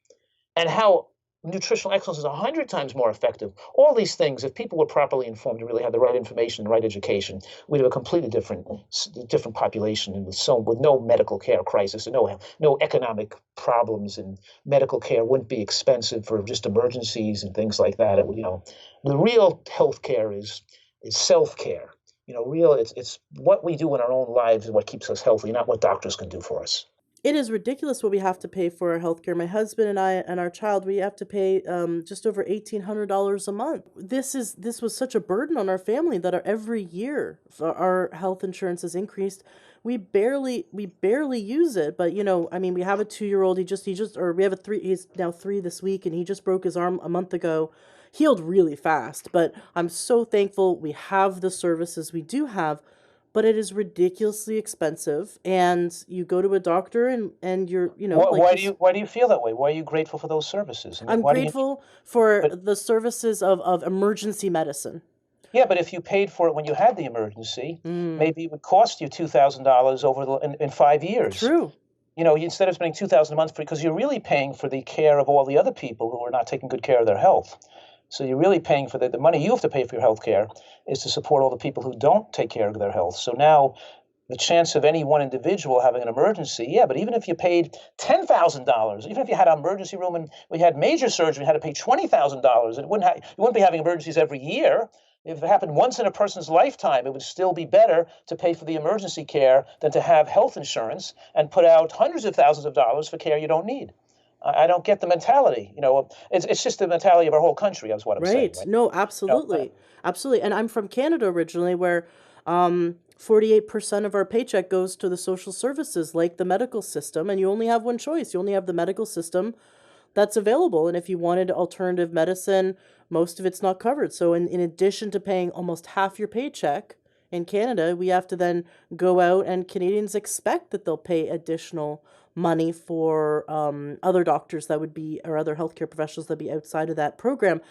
and how nutritional excellence is 100 times more effective. All these things, if people were properly informed and really had the right information, the right education, we'd have a completely different population, and with no medical care crisis, and no economic problems, and medical care wouldn't be expensive for just emergencies and things like that. The real health care is self-care. It's what we do in our own lives is what keeps us healthy, not what doctors can do for us. It is ridiculous what we have to pay for our healthcare. My husband and I and our child, we have to pay just over $1,800 a month. This was such a burden on our family that every year our health insurance has increased. We barely use it, but we have a 2-year-old. We have a 3. He's now 3 this week, and he just broke his arm a month ago. Healed really fast, but I'm so thankful we have the services we do have. But it is ridiculously expensive, and you go to a doctor and you're, why do you feel that way? Why are you grateful for those services? I'm grateful for the services of emergency medicine. Yeah, but if you paid for it when you had the emergency, maybe it would cost you $2,000 in 5 years. True. Instead of spending $2,000 a month because you're really paying for the care of all the other people who are not taking good care of their health. So you're really paying for the money you have to pay for your health care is to support all the people who don't take care of their health. So now the chance of any one individual having an emergency, but even if you paid $10,000, even if you had an emergency room and we had major surgery and had to pay $20,000, you wouldn't be having emergencies every year. If it happened once in a person's lifetime, it would still be better to pay for the emergency care than to have health insurance and put out hundreds of thousands of dollars for care you don't need. I don't get the mentality. It's just the mentality of our whole country, is what I'm saying. Right. No, absolutely. Absolutely. And I'm from Canada originally, where 48% of our paycheck goes to the social services, like the medical system, and you only have one choice. You only have the medical system that's available. And if you wanted alternative medicine, most of it's not covered. So in addition to paying almost half your paycheck in Canada, we have to then go out, and Canadians expect that they'll pay additional money for other doctors that would be, or other healthcare professionals that be outside of that program.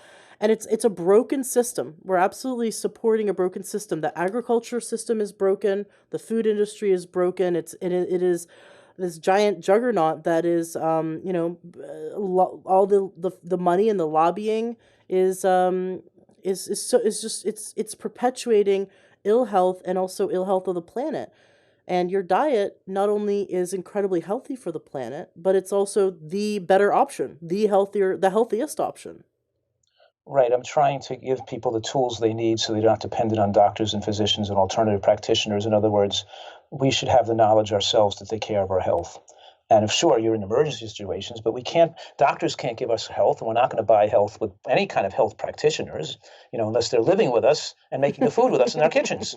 And it's a broken system. We're absolutely supporting a broken system. The agriculture system is broken. The food industry is broken. It is this giant juggernaut that is, all the money and the lobbying is perpetuating ill health, and also ill health of the planet. And your diet not only is incredibly healthy for the planet, but it's also the better option, the healthiest option. Right. I'm trying to give people the tools they need so they're not dependent on doctors and physicians and alternative practitioners. In other words, we should have the knowledge ourselves to take care of our health. And if sure, you're in emergency situations, but doctors can't give us health, and we're not going to buy health with any kind of health practitioners, unless they're living with us and making the food with us in our kitchens.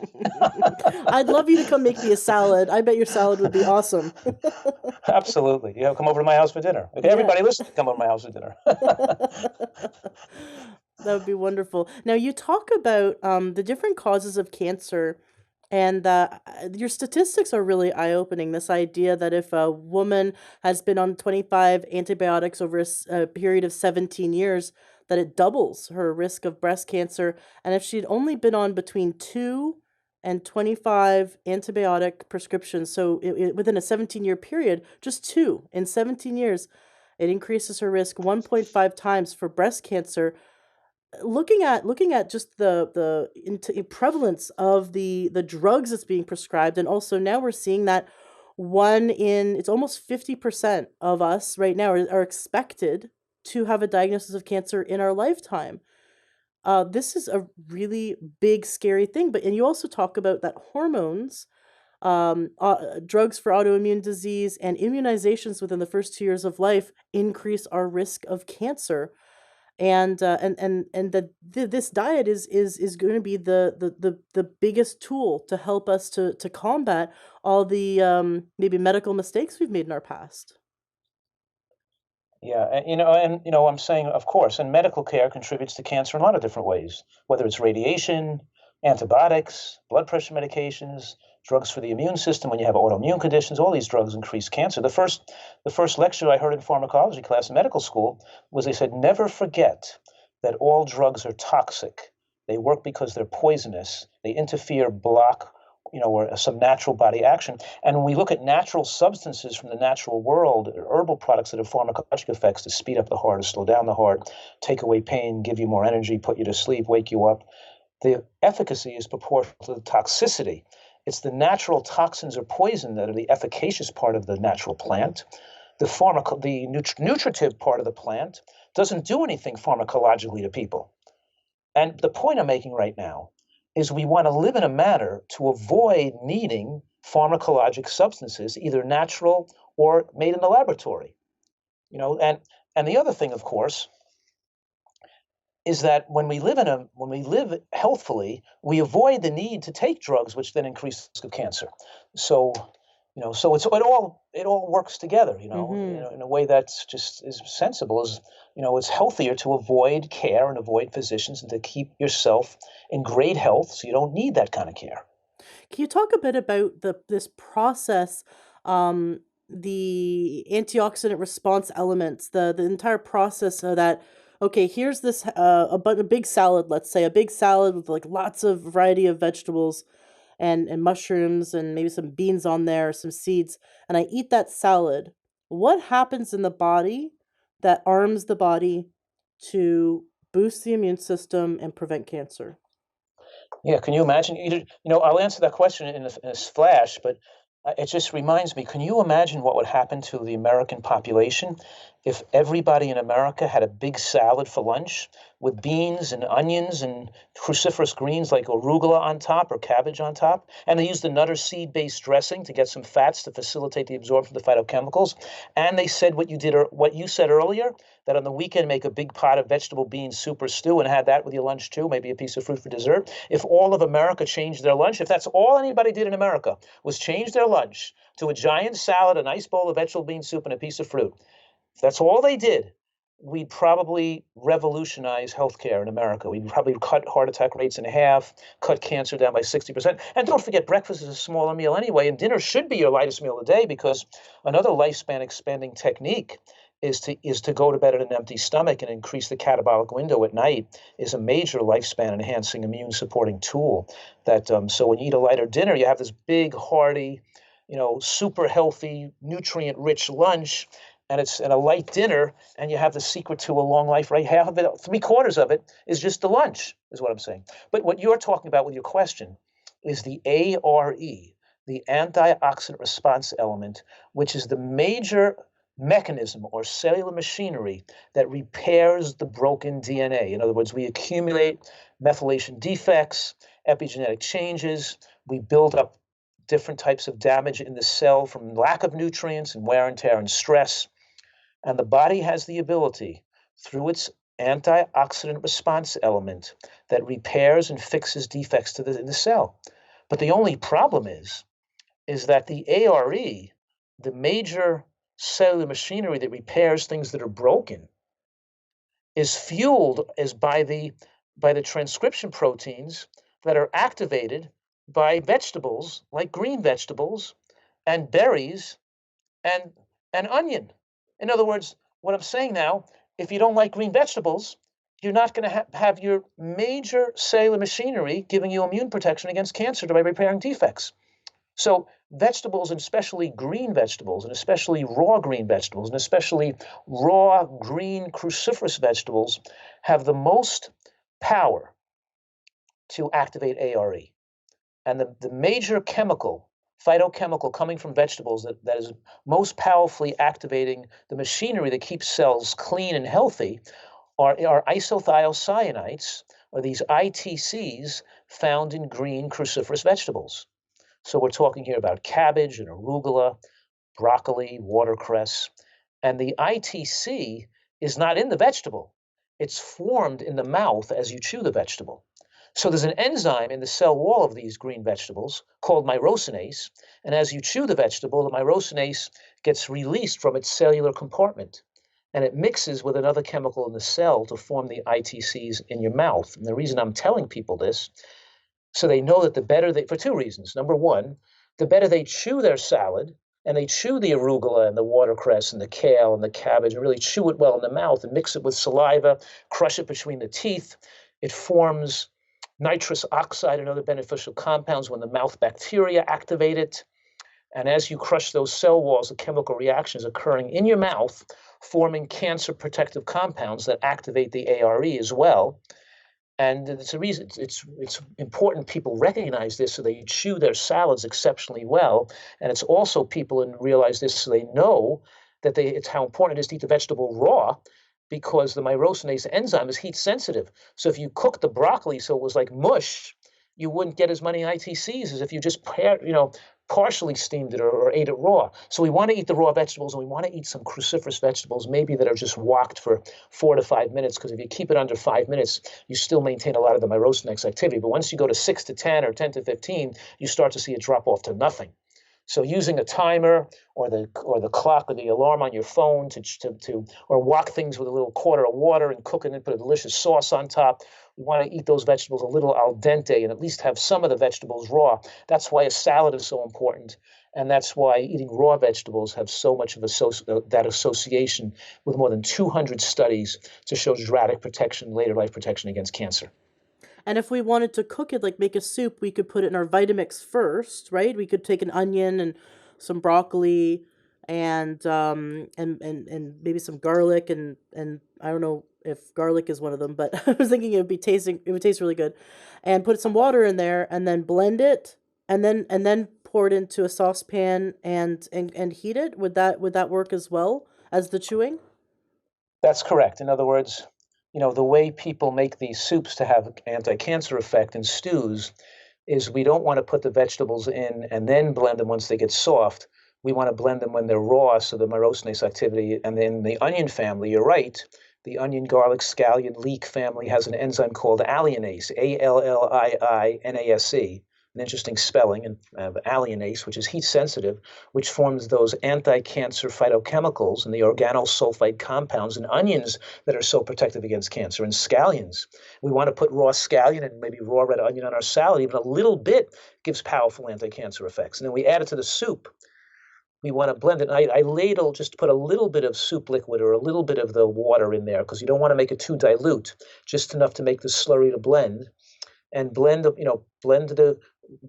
I'd love you to come make me a salad. I bet your salad would be awesome. Absolutely. Come over to my house for dinner. Okay, everybody listen, come over to my house for dinner. That would be wonderful. Now, you talk about the different causes of cancer, and your statistics are really eye-opening. This idea that if a woman has been on 25 antibiotics over a period of 17 years, that it doubles her risk of breast cancer. And if she'd only been on between 2 and 25 antibiotic prescriptions, so within a 17-year period, just 2 in 17 years, it increases her risk 1.5 times for breast cancer. Looking at just the prevalence of the drugs that's being prescribed, and also now we're seeing that it's almost 50% of us right now are expected to have a diagnosis of cancer in our lifetime. This is a really big, scary thing. And you also talk about that hormones, drugs for autoimmune disease, and immunizations within the first 2 years of life increase our risk of cancer. And this diet is going to be the biggest tool to help us to combat all the maybe medical mistakes we've made in our past. Yeah, I'm saying, of course, and medical care contributes to cancer in a lot of different ways, whether it's radiation, antibiotics, blood pressure medications, drugs for the immune system. When you have autoimmune conditions, all these drugs increase cancer. The first lecture I heard in pharmacology class in medical school was they said, never forget that all drugs are toxic. They work because they're poisonous. They interfere, block, or some natural body action. And when we look at natural substances from the natural world, herbal products that have pharmacologic effects to speed up the heart or slow down the heart, take away pain, give you more energy, put you to sleep, wake you up, the efficacy is proportional to the toxicity. It's the natural toxins or poison that are the efficacious part of the natural plant. The nutritive part of the plant doesn't do anything pharmacologically to people. And the point I'm making right now is we want to live in a manner to avoid needing pharmacologic substances, either natural or made in the laboratory. And the other thing, of course, is that when we live healthfully, we avoid the need to take drugs, which then increase the risk of cancer. So, it all works together, in a way that's just is sensible. It's healthier to avoid care and avoid physicians and to keep yourself in great health, so you don't need that kind of care. Can you talk a bit about this process, the antioxidant response elements, the entire process, so that okay, here's this a big salad, let's say a big salad with like lots of variety of vegetables and mushrooms and maybe some beans on there, some seeds, and I eat that salad. What happens in the body that arms the body to boost the immune system and prevent cancer? Yeah, can you imagine? I'll answer that question in a flash, but it just reminds me. Can you imagine what would happen to the American population if everybody in America had a big salad for lunch with beans and onions and cruciferous greens like arugula on top or cabbage on top, and they used the nutter seed-based dressing to get some fats to facilitate the absorption of the phytochemicals, and they said what you said earlier, that on the weekend make a big pot of vegetable bean soup or stew and have that with your lunch too, maybe a piece of fruit for dessert. If all of America changed their lunch, if that's all anybody did in America was change their lunch to a giant salad, a nice bowl of vegetable bean soup, and a piece of fruit, if that's all they did, we'd probably revolutionize healthcare in America. We'd probably cut heart attack rates in half, cut cancer down by 60%. And don't forget, breakfast is a smaller meal anyway, and dinner should be your lightest meal of the day, because another lifespan expanding technique is to go to bed at an empty stomach and increase the catabolic window at night is a major lifespan enhancing immune supporting tool. So when you eat a lighter dinner, you have this big, hearty, super healthy, nutrient rich lunch, and it's a light dinner, and you have the secret to a long life, right? Half of it, 3/4 of it is just the lunch, is what I'm saying. But what you're talking about with your question is the ARE, the antioxidant response element, which is the major mechanism or cellular machinery that repairs the broken DNA. In other words, we accumulate methylation defects, epigenetic changes, we build up different types of damage in the cell from lack of nutrients and wear and tear and stress. And the body has the ability, through its antioxidant response element, that repairs and fixes defects in the cell. But the only problem is that the ARE, the major cellular machinery that repairs things that are broken, is fueled by the transcription proteins that are activated by vegetables like green vegetables and berries and onion. In other words, what I'm saying now, if you don't like green vegetables, you're not going to have your major cellular machinery giving you immune protection against cancer by repairing defects. So vegetables, and especially green vegetables, and especially raw green vegetables, and especially raw green cruciferous vegetables, have the most power to activate ARE. And the major chemical, phytochemical coming from vegetables that is most powerfully activating the machinery that keeps cells clean and healthy are isothiocyanates, or these ITCs found in green cruciferous vegetables. So we're talking here about cabbage and arugula, broccoli, watercress. And the ITC is not in the vegetable. It's formed in the mouth as you chew the vegetable. So there's an enzyme in the cell wall of these green vegetables called myrosinase. And as you chew the vegetable, the myrosinase gets released from its cellular compartment. And it mixes with another chemical in the cell to form the ITCs in your mouth. And the reason I'm telling people this, so they know that the better they, for two reasons. Number one, the better they chew their salad, and they chew the arugula and the watercress and the kale and the cabbage, and really chew it well in the mouth and mix it with saliva, crush it between the teeth. It forms nitrous oxide and other beneficial compounds when the mouth bacteria activate it. And as you crush those cell walls, the chemical reaction is occurring in your mouth, forming cancer protective compounds that activate the ARE as well. And it's a reason it's important people recognize this so they chew their salads exceptionally well. And it's also people realize this so they know that it's how important it is to eat the vegetable raw, because the myrosinase enzyme is heat sensitive. So if you cook the broccoli so it was like mush, you wouldn't get as many ITCs as if you just partially steamed it or ate it raw. So we want to eat the raw vegetables, and we want to eat some cruciferous vegetables, maybe that are just woked for 4 to 5 minutes, because if you keep it under 5 minutes, you still maintain a lot of the myrosinase activity. But once you go to 6 to 10 or 10 to 15, you start to see it drop off to nothing. So using a timer or the clock or the alarm on your phone or wok things with a little quarter of water and cook it and put a delicious sauce on top. We want to eat those vegetables a little al dente and at least have some of the vegetables raw. That's why a salad is so important. And that's why eating raw vegetables have so much of that association with more than 200 studies to show dramatic protection, later life protection against cancer. And if we wanted to cook it, like make a soup, we could put it in our Vitamix first, right? We could take an onion and some broccoli and maybe some garlic and I don't know if garlic is one of them, but I was thinking it would taste really good. And put some water in there and then blend it and then pour it into a saucepan and heat it. Would that work as well as the chewing? That's correct. In other words, the way people make these soups to have anti-cancer effect in stews is we don't want to put the vegetables in and then blend them once they get soft. We want to blend them when they're raw, so the myrosinase activity. And then the onion family, you're right, the onion, garlic, scallion, leek family has an enzyme called alliinase, ALLIINASE, an interesting spelling, and alliinase, which is heat sensitive, which forms those anti-cancer phytochemicals and the organosulfide compounds in onions that are so protective against cancer, and scallions. We want to put raw scallion and maybe raw red onion on our salad. Even a little bit gives powerful anti-cancer effects. And then we add it to the soup. We want to blend it. I ladle, just put a little bit of soup liquid or a little bit of the water in there, because you don't want to make it too dilute, just enough to make the slurry to blend. And blend the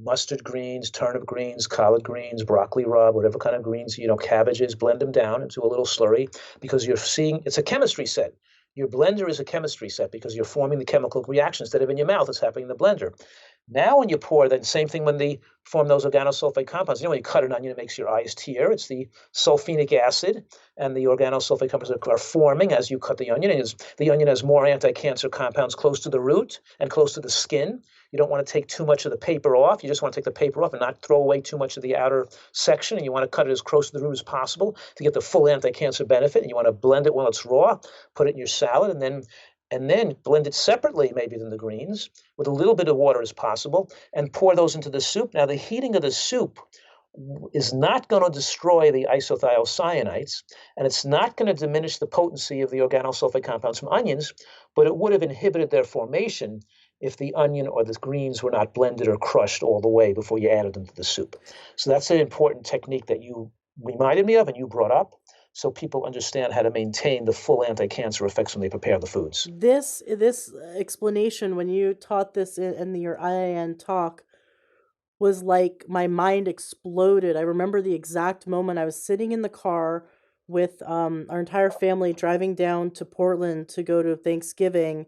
mustard greens, turnip greens, collard greens, broccoli rabe, whatever kind of greens, cabbages, blend them down into a little slurry, because you're seeing, it's a chemistry set. Your blender is a chemistry set because you're forming the chemical reaction instead of in your mouth, it's happening in the blender. Now when you pour, then same thing when they form those organosulfate compounds. When you cut an onion, it makes your eyes tear. It's the sulfenic acid and the organosulfate compounds are forming as you cut the onion. And the onion has more anti-cancer compounds close to the root and close to the skin. You don't want to take too much of the paper off. You just want to take the paper off and not throw away too much of the outer section. And you want to cut it as close to the root as possible to get the full anti-cancer benefit. And you want to blend it while it's raw, put it in your salad, and then blend it separately, maybe than the greens, with a little bit of water as possible, and pour those into the soup. Now, the heating of the soup is not going to destroy the isothiocyanates, and it's not going to diminish the potency of the organosulfate compounds from onions, but it would have inhibited their formation if the onion or the greens were not blended or crushed all the way before you added them to the soup. So that's an important technique that you reminded me of and you brought up, so people understand how to maintain the full anti-cancer effects when they prepare the foods. This explanation, when you taught this in your IIN talk, was like my mind exploded. I remember the exact moment I was sitting in the car with our entire family driving down to Portland to go to Thanksgiving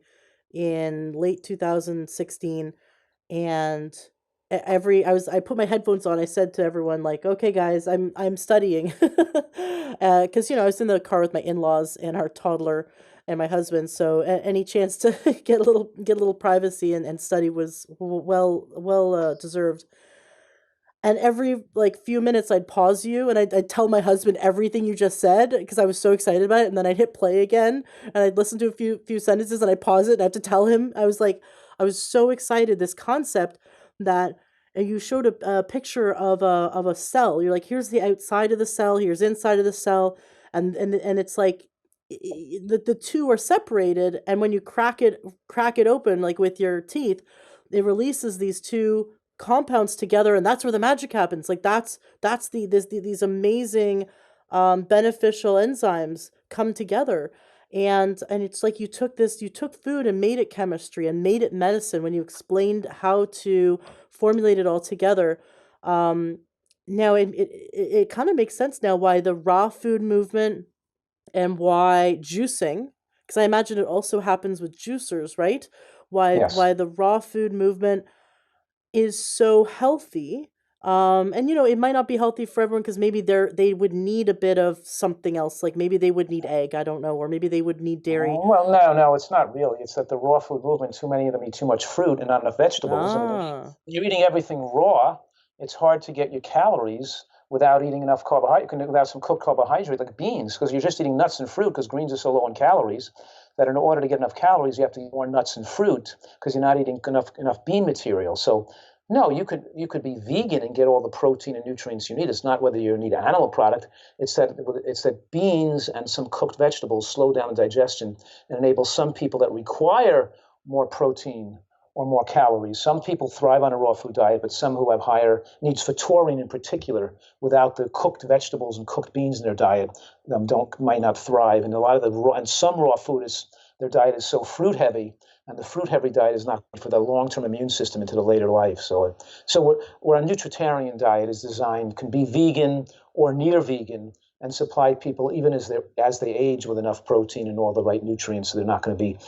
in late 2016, and I put my headphones on. I said to everyone, like, okay guys, I'm studying. Because I was in the car with my in-laws and our toddler and my husband, so any chance to get a little privacy and study was well deserved. And every like few minutes I'd pause you and I'd tell my husband everything you just said because I was so excited about it, and then I'd hit play again and I'd listen to a few sentences and I'd pause it and I have to tell him. I was so excited, this concept that you showed a picture of a cell. You're like, here's the outside of the cell, here's inside of the cell, and it's like the two are separated, and when you crack it open like with your teeth, it releases these two compounds together, and that's where the magic happens. Like these amazing beneficial enzymes come together, and it's like you took food and made it chemistry and made it medicine when you explained how to formulate it all together. Now it kind of makes sense now why the raw food movement and why juicing, because I imagine it also happens with juicers, right? Yes. Why the raw food movement is so healthy. And it might not be healthy for everyone because maybe they would need a bit of something else, like maybe they would need egg, I don't know, or maybe they would need dairy. Well, no, it's not really. It's that the raw food movement, too many of them eat too much fruit and not enough vegetables. And when Ah, you're eating everything raw, it's hard to get your calories without eating enough carbohydrate, without some cooked carbohydrate like beans, because you're just eating nuts and fruit because greens are so low in calories that in order to get enough calories, you have to eat more nuts and fruit because you're not eating enough bean material. So no, you could be vegan and get all the protein and nutrients you need. It's not whether you need animal product. It's that beans and some cooked vegetables slow down digestion and enable some people that require more protein or more calories. Some people thrive on a raw food diet, but some who have higher needs for taurine in particular, without the cooked vegetables and cooked beans in their diet, might not thrive. And a lot of some raw food their diet is so fruit heavy, and the fruit heavy diet is not good for the long-term immune system into the later life. So where a nutritarian diet is designed, can be vegan or near vegan, and supply people even as they age with enough protein and all the right nutrients, so they're not going to be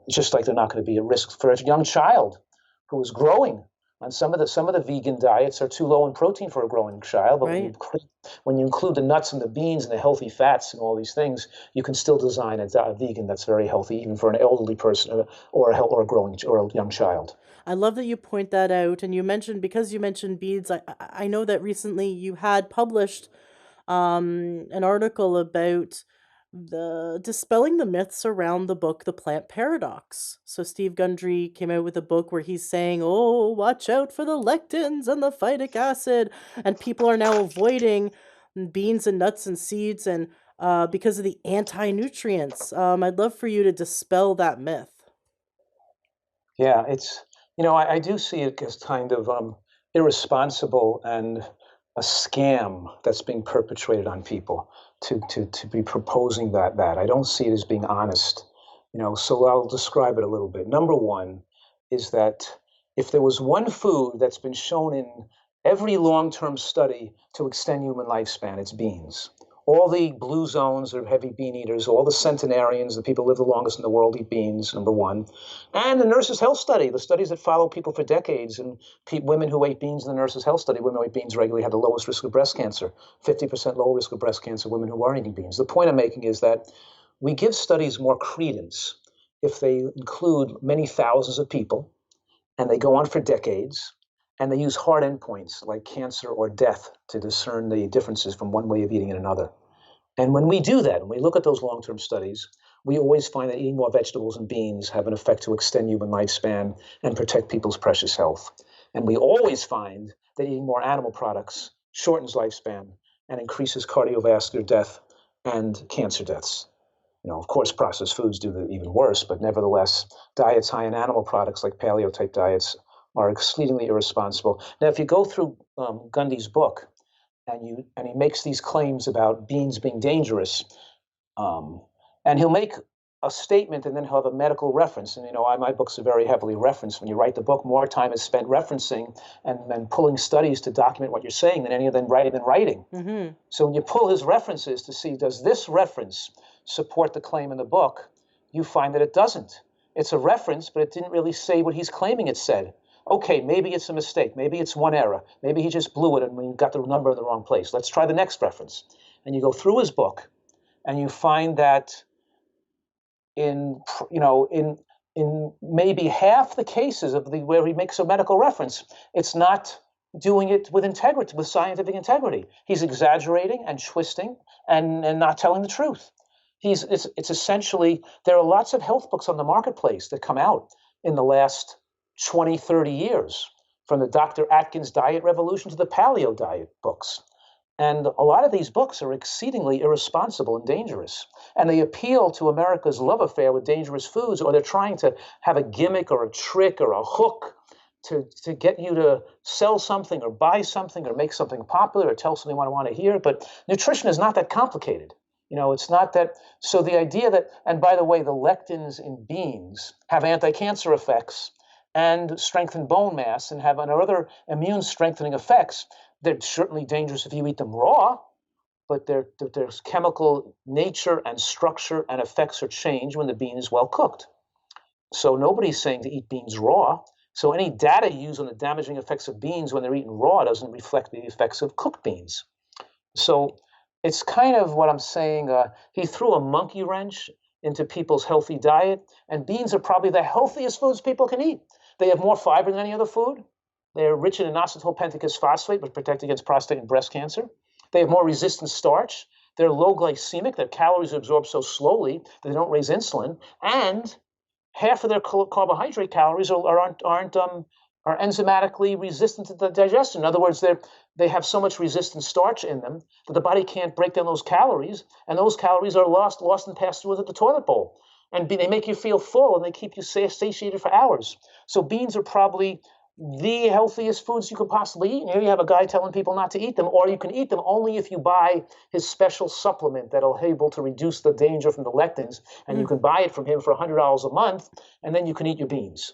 just like they're not going to be at risk for a young child who is growing. And some of the vegan diets are too low in protein for a growing child, but right. when you include the nuts and the beans and the healthy fats and all these things, you can still design a vegan that's very healthy, even for an elderly person or a growing or a young child. I love that you point that out, and because you mentioned beads, I know that recently you had published an article about the dispelling the myths around the book The Plant Paradox. So Steve Gundry came out with a book where he's saying, "Oh, watch out for the lectins and the phytic acid," and people are now avoiding beans and nuts and seeds and because of the anti-nutrients. I'd love for you to dispel that myth. Yeah, I do see it as kind of irresponsible and a scam that's being perpetrated on people to be proposing that. I don't see it as being honest. So I'll describe it a little bit. Number one is that if there was one food that's been shown in every long-term study to extend human lifespan, it's beans. all the blue zones are heavy bean eaters. All the centenarians, the people who live the longest in the world, eat beans, number one. And the Nurses' Health Study, the studies that follow people for decades, and women who ate beans in the Nurses' Health Study, women who ate beans regularly had the lowest risk of breast cancer, 50% lower risk of breast cancer, women who weren't eating beans. The point I'm making is that we give studies more credence if they include many thousands of people and they go on for decades, and they use hard endpoints like cancer or death to discern the differences from one way of eating and another. And when we do that, when we look at those long-term studies, we always find that eating more vegetables and beans have an effect to extend human lifespan and protect people's precious health. And we always find that eating more animal products shortens lifespan and increases cardiovascular death and cancer deaths. Of course, processed foods do even worse, but nevertheless, diets high in animal products like paleo-type diets are exceedingly irresponsible. Now, if you go through Gundy's book, and he makes these claims about beans being dangerous, and he'll make a statement and then he'll have a medical reference. And my books are very heavily referenced. When you write the book, more time is spent referencing and pulling studies to document what you're saying than any of them writing. Mm-hmm. So when you pull his references to see, does this reference support the claim in the book, you find that it doesn't. It's a reference, but it didn't really say what he's claiming it said. Okay, maybe it's a mistake. Maybe it's one error. Maybe he just blew it and we got the number in the wrong place. Let's try the next reference. And you go through his book, and you find that in maybe half the cases where he makes a medical reference, it's not doing it with integrity, with scientific integrity. He's exaggerating and twisting and not telling the truth. It's essentially, there are lots of health books on the marketplace that come out in the last 20, 30 years, from the Dr. Atkins diet revolution to the paleo diet books. And a lot of these books are exceedingly irresponsible and dangerous. And they appeal to America's love affair with dangerous foods, or they're trying to have a gimmick or a trick or a hook to get you to sell something or buy something or make something popular or tell something you want to hear. But nutrition is not that complicated. It's not that. So the idea that, and by the way, the lectins in beans have anti-cancer effects and strengthen bone mass and have other immune strengthening effects. They're certainly dangerous if you eat them raw, but their chemical nature and structure and effects are changed when the bean is well cooked. So nobody's saying to eat beans raw. So any data used on the damaging effects of beans when they're eaten raw doesn't reflect the effects of cooked beans. So it's kind of what I'm saying. He threw a monkey wrench into people's healthy diet, and beans are probably the healthiest foods people can eat. They have more fiber than any other food. They're rich in inositol pentose phosphate, which protect against prostate and breast cancer. They have more resistant starch. They're low glycemic. Their calories are absorbed so slowly that they don't raise insulin. And half of their carbohydrate calories are enzymatically resistant to the digestion. In other words, they have so much resistant starch in them that the body can't break down those calories, and those calories are lost and passed through the toilet bowl. And they make you feel full, and they keep you satiated for hours. So beans are probably the healthiest foods you could possibly eat. And here you have a guy telling people not to eat them, or you can eat them only if you buy his special supplement that'll be able to reduce the danger from the lectins, and you can buy it from him for $100 a month, and then you can eat your beans.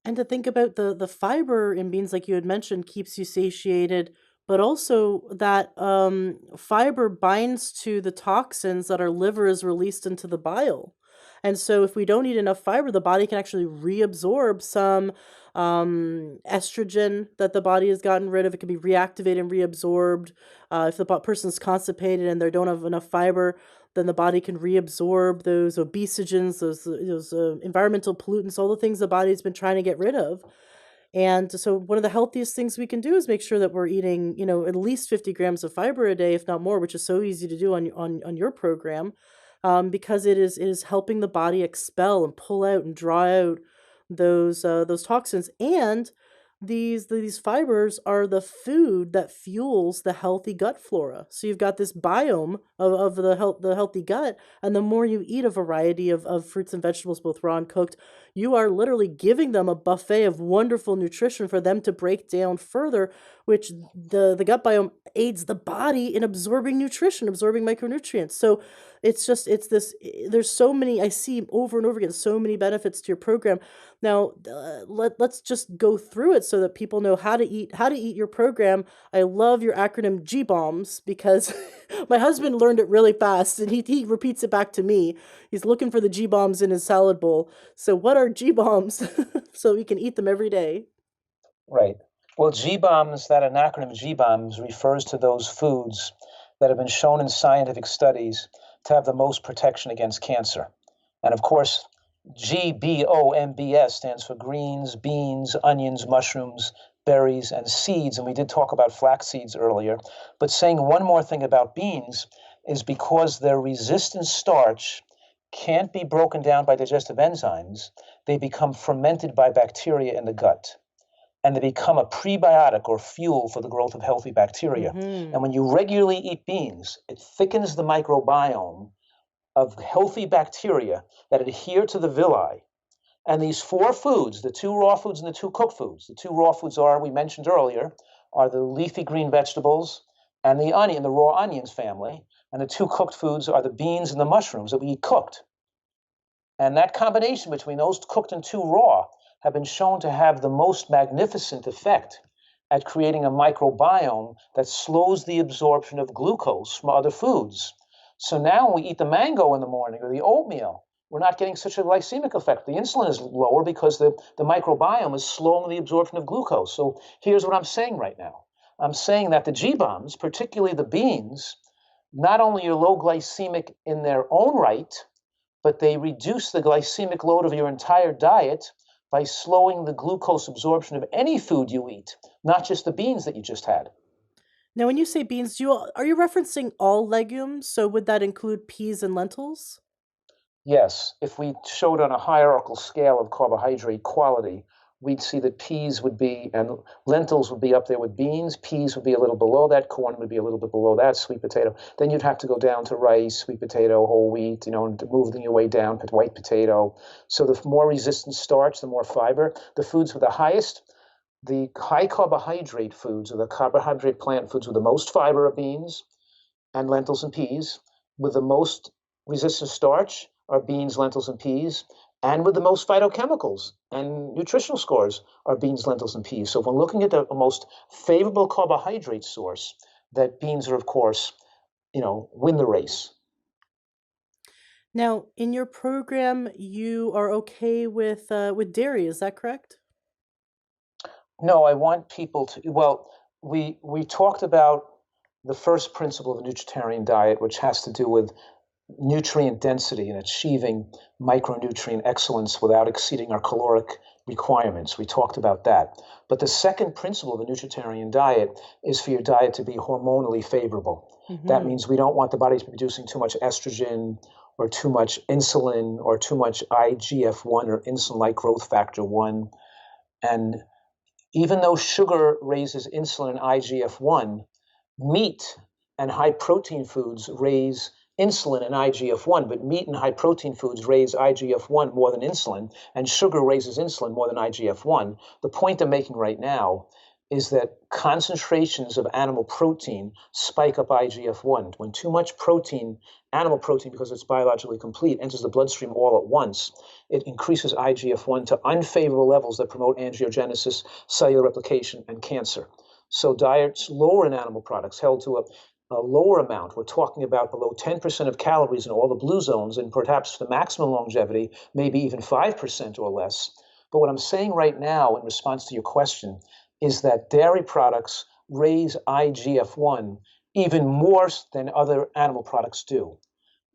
And to think about the fiber in beans, like you had mentioned, keeps you satiated, but also that fiber binds to the toxins that our liver is released into the bile. And so if we don't eat enough fiber, the body can actually reabsorb some estrogen that the body has gotten rid of. It can be reactivated and reabsorbed. If the person's constipated and they don't have enough fiber, then the body can reabsorb those obesogens, those environmental pollutants, all the things the body's been trying to get rid of. And so one of the healthiest things we can do is make sure that we're eating, at least 50 grams of fiber a day, if not more, which is so easy to do on your program, because it is helping the body expel and pull out and draw out those toxins. And these fibers are the food that fuels the healthy gut flora. So you've got this biome of the healthy gut, and the more you eat a variety of fruits and vegetables, both raw and cooked, you are literally giving them a buffet of wonderful nutrition for them to break down further, which the gut biome aids the body in absorbing nutrition, absorbing micronutrients. So there's so many, I see over and over again, so many benefits to your program. Now, let's just go through it so that people know how to eat your program. I love your acronym GBOMBS because my husband learned it really fast and he repeats it back to me. He's looking for the GBOMBS in his salad bowl. So what are GBOMBS so we can eat them every day? Right. Well, GBOMBS, that acronym GBOMBS, refers to those foods that have been shown in scientific studies to have the most protection against cancer. And of course, GBOMBS stands for greens, beans, onions, mushrooms, berries, and seeds. And we did talk about flax seeds earlier. But saying one more thing about beans is because their resistant starch can't be broken down by digestive enzymes, they become fermented by bacteria in the gut, and they become a prebiotic or fuel for the growth of healthy bacteria. Mm-hmm. And when you regularly eat beans, it thickens the microbiome of healthy bacteria that adhere to the villi. And these four foods, the two raw foods and the two cooked foods, the two raw foods are, we mentioned earlier, are the leafy green vegetables and the onion, the raw onions family. And the two cooked foods are the beans and the mushrooms that we eat cooked. And that combination between those cooked and two raw have been shown to have the most magnificent effect at creating a microbiome that slows the absorption of glucose from other foods. So now when we eat the mango in the morning or the oatmeal, we're not getting such a glycemic effect. The insulin is lower because the microbiome is slowing the absorption of glucose. So here's what I'm saying right now. I'm saying that the G-bombs, particularly the beans, not only are low glycemic in their own right, but they reduce the glycemic load of your entire diet by slowing the glucose absorption of any food you eat, not just the beans that you just had. Now, when you say beans, are you referencing all legumes? So would that include peas and lentils? Yes, if we showed on a hierarchical scale of carbohydrate quality, we'd see that peas would be, and lentils would be up there with beans, peas would be a little below that, corn would be a little bit below that, sweet potato. Then you'd have to go down to rice, sweet potato, whole wheat, and moving your way down to white potato. So the more resistant starch, the more fiber. The foods with the high carbohydrate foods, or the carbohydrate plant foods with the most fiber are beans and lentils and peas. With the most resistant starch are beans, lentils, and peas. And with the most phytochemicals and nutritional scores are beans, lentils, and peas. So if we're looking at the most favorable carbohydrate source, that beans are, of course, win the race. Now, in your program, you are okay with dairy, is that correct? No, I want people to, well, we talked about the first principle of a nutritarian diet, which has to do with nutrient density and achieving micronutrient excellence without exceeding our caloric requirements. We talked about that. But the second principle of a nutritarian diet is for your diet to be hormonally favorable. That Mm-hmm. means we don't want the body to be producing too much estrogen or too much insulin or too much IGF-1 or insulin-like growth factor 1. And even though sugar raises insulin and IGF-1, meat and high protein foods raise insulin and IGF-1, but meat and high protein foods raise IGF-1 more than insulin, and sugar raises insulin more than IGF-1. The point I'm making right now is that concentrations of animal protein spike up IGF-1. When too much protein, animal protein, because it's biologically complete, enters the bloodstream all at once, it increases IGF-1 to unfavorable levels that promote angiogenesis, cellular replication, and cancer. So diets lower in animal products, held to a lower amount. We're talking about below 10% of calories in all the blue zones, and perhaps the maximum longevity, maybe even 5% or less. But what I'm saying right now, in response to your question, is that dairy products raise IGF-1 even more than other animal products do.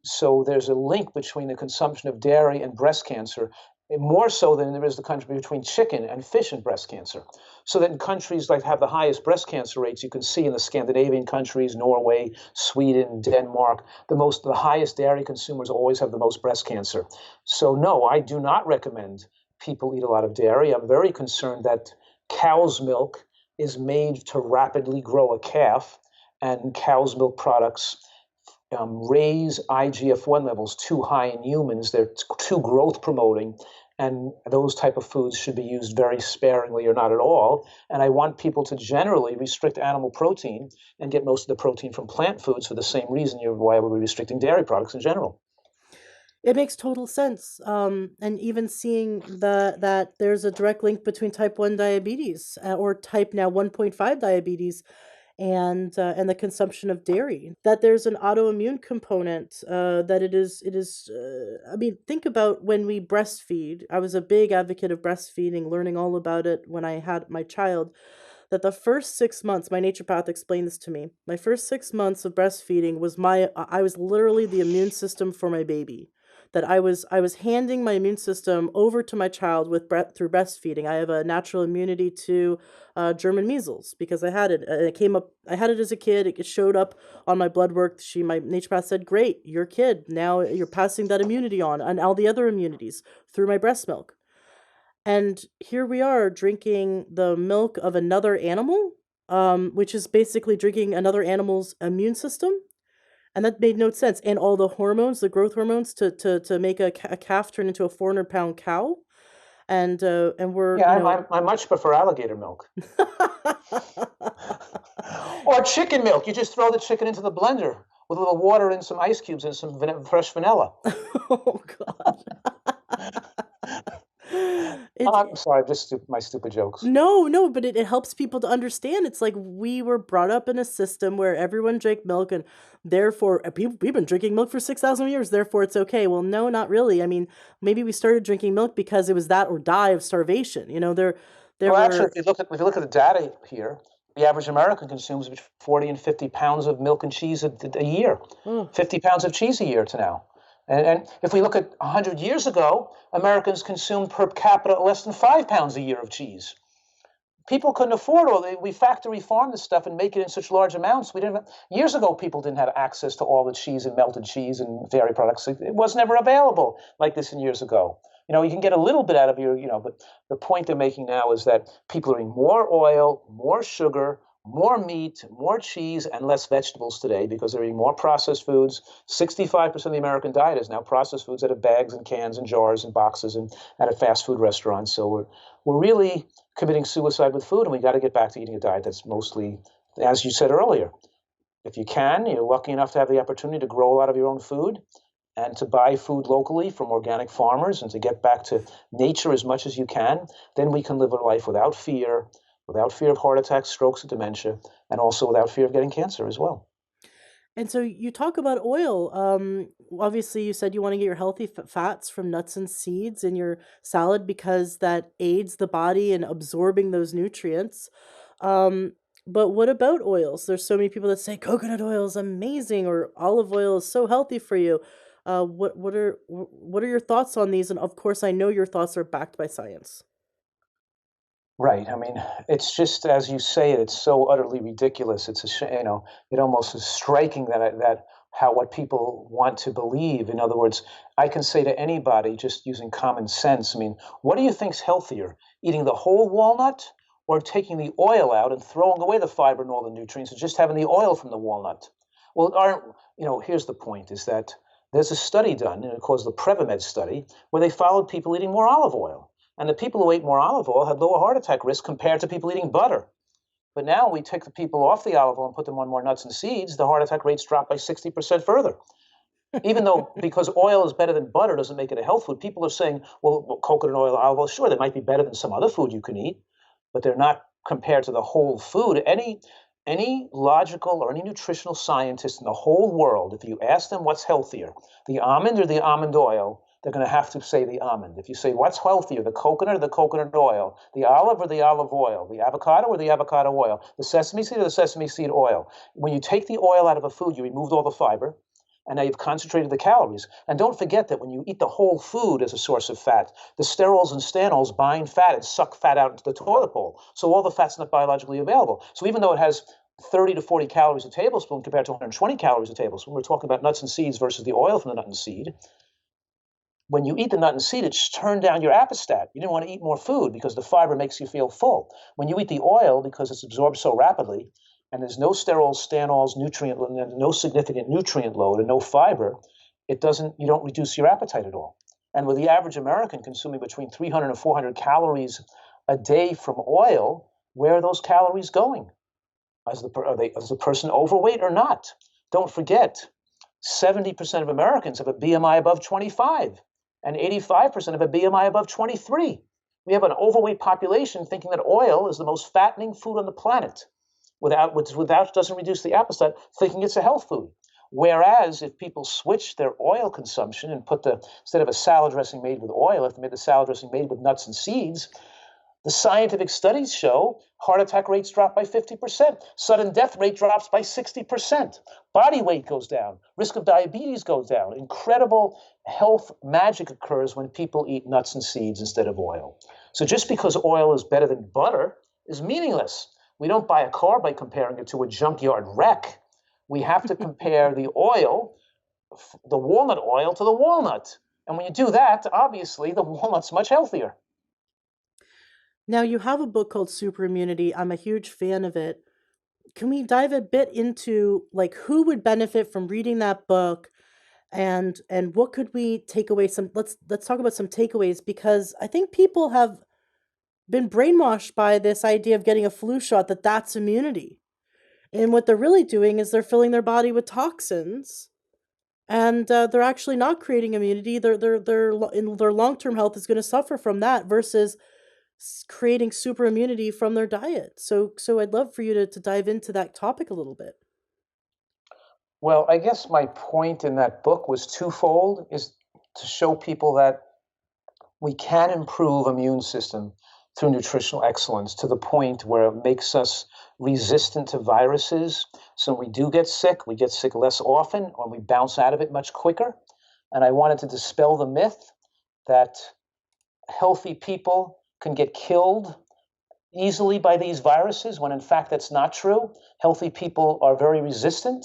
So there's a link between the consumption of dairy and breast cancer, more so than there is the connection between chicken and fish and breast cancer. So that in countries like have the highest breast cancer rates, you can see in the Scandinavian countries, Norway, Sweden, Denmark, the highest dairy consumers always have the most breast cancer. So no, I do not recommend people eat a lot of dairy. I'm very concerned that cow's milk is made to rapidly grow a calf, and cow's milk products raise IGF-1 levels too high in humans. They're too growth promoting, and those type of foods should be used very sparingly or not at all. And I want people to generally restrict animal protein and get most of the protein from plant foods for the same reason why we're restricting dairy products in general. It makes total sense. And even seeing that there's a direct link between type 1 diabetes or type now 1.5 diabetes and the consumption of dairy, that there's an autoimmune component, that I mean, think about when we breastfeed. I was a big advocate of breastfeeding, learning all about it when I had my child, that the first 6 months, my naturopath explained this to me. My first 6 months of breastfeeding was I was literally the immune system for my baby. That I was handing my immune system over to my child through breastfeeding. I have a natural immunity to German measles because I had it. It came up. I had it as a kid. It showed up on my blood work. My naturopath said, "Great, you're a kid now. You're passing that immunity on and all the other immunities through my breast milk." And here we are drinking the milk of another animal, which is basically drinking another animal's immune system. And that made no sense. And all the hormones, the growth hormones to make a calf turn into a 400-pound cow. And we're, Yeah, I much prefer alligator milk. Or chicken milk. You just throw the chicken into the blender with a little water and some ice cubes and some fresh vanilla. Oh, God. I'm sorry, just my stupid jokes. No, but it helps people to understand. It's like we were brought up in a system where everyone drank milk, and therefore we've been drinking milk for 6,000 years. Therefore, it's okay. Well, no, not really. I mean, maybe we started drinking milk because it was that or die of starvation. There Well, actually, were. if you look at the data here, the average American consumes between 40 and 50 pounds of milk and cheese a year. Oh. 50 pounds of cheese a year to now. And if we look at 100 years ago, Americans consumed per capita less than 5 pounds a year of cheese. People couldn't afford we factory farm this stuff and make it in such large amounts. Years ago, people didn't have access to all the cheese and melted cheese and dairy products. It was never available like this in years ago. You can get a little bit out of but the point they're making now is that people are eating more oil, more sugar, more meat, more cheese, and less vegetables today because they're eating more processed foods. 65% of the American diet is now processed foods out of bags and cans and jars and boxes and at a fast food restaurant. So we're really committing suicide with food, and we got to get back to eating a diet that's mostly, as you said earlier, if you can, you're lucky enough to have the opportunity to grow a lot of your own food and to buy food locally from organic farmers and to get back to nature as much as you can, then we can live a life without fear of heart attacks, strokes, and dementia, and also without fear of getting cancer as well. And so you talk about oil. Obviously, you said you want to get your healthy fats from nuts and seeds in your salad because that aids the body in absorbing those nutrients. But what about oils? There's so many people that say coconut oil is amazing or olive oil is so healthy for you. What are your thoughts on these? And of course, I know your thoughts are backed by science. Right. I mean, it's just as you say it. It's so utterly ridiculous. It's it almost is striking that how what people want to believe. In other words, I can say to anybody just using common sense. I mean, what do you think's healthier, eating the whole walnut or taking the oil out and throwing away the fiber and all the nutrients and just having the oil from the walnut? Well, here's the point: is that there's a study done, and it calls the Prevamed study, where they followed people eating more olive oil. And the people who ate more olive oil had lower heart attack risk compared to people eating butter. But now we take the people off the olive oil and put them on more nuts and seeds, the heart attack rates drop by 60% further. Even though, because oil is better than butter doesn't make it a health food, people are saying, well, coconut oil, olive oil, sure, they might be better than some other food you can eat, but they're not compared to the whole food. Any logical or any nutritional scientist in the whole world, if you ask them what's healthier, the almond or the almond oil, they're going to have to say the almond. If you say what's healthier, the coconut or the coconut oil, the olive or the olive oil, the avocado or the avocado oil, the sesame seed or the sesame seed oil, when you take the oil out of a food, you removed all the fiber, and now you've concentrated the calories. And don't forget that when you eat the whole food as a source of fat, the sterols and stanols bind fat and suck fat out into the toilet bowl. So all the fat's not biologically available. So even though it has 30 to 40 calories a tablespoon compared to 120 calories a tablespoon, we're talking about nuts and seeds versus the oil from the nut and seed. When you eat the nut and seed, it just turned down your appestat. You didn't want to eat more food because the fiber makes you feel full. When you eat the oil, because it's absorbed so rapidly, and there's no sterols, stanols, no significant nutrient load, and no fiber, you don't reduce your appetite at all. And with the average American consuming between 300 and 400 calories a day from oil, where are those calories going? Is the person overweight or not? Don't forget, 70% of Americans have a BMI above 25, and 85% have a BMI above 23. We have an overweight population thinking that oil is the most fattening food on the planet, without doesn't reduce the appetite, thinking it's a health food. Whereas if people switch their oil consumption and instead of a salad dressing made with oil, if they made the salad dressing made with nuts and seeds, the scientific studies show heart attack rates drop by 50%, sudden death rate drops by 60%, body weight goes down, risk of diabetes goes down. Incredible health magic occurs when people eat nuts and seeds instead of oil. So just because oil is better than butter is meaningless. We don't buy a car by comparing it to a junkyard wreck. We have to compare the oil, the walnut oil, to the walnut. And when you do that, obviously the walnut's much healthier. Now, you have a book called Super Immunity. I'm a huge fan of it. Can we dive a bit into like who would benefit from reading that book, and what could we take away? Let's talk about some takeaways, because I think people have been brainwashed by this idea of getting a flu shot, that's immunity. And what they're really doing is they're filling their body with toxins, and they're actually not creating immunity. Their long-term health is going to suffer from that versus creating super immunity from their diet. So I'd love for you to dive into that topic a little bit. Well, I guess my point in that book was twofold, is to show people that we can improve immune system through nutritional excellence to the point where it makes us resistant to viruses. So when we do get sick, we get sick less often, or we bounce out of it much quicker. And I wanted to dispel the myth that healthy people can get killed easily by these viruses, when in fact that's not true. Healthy people are very resistant.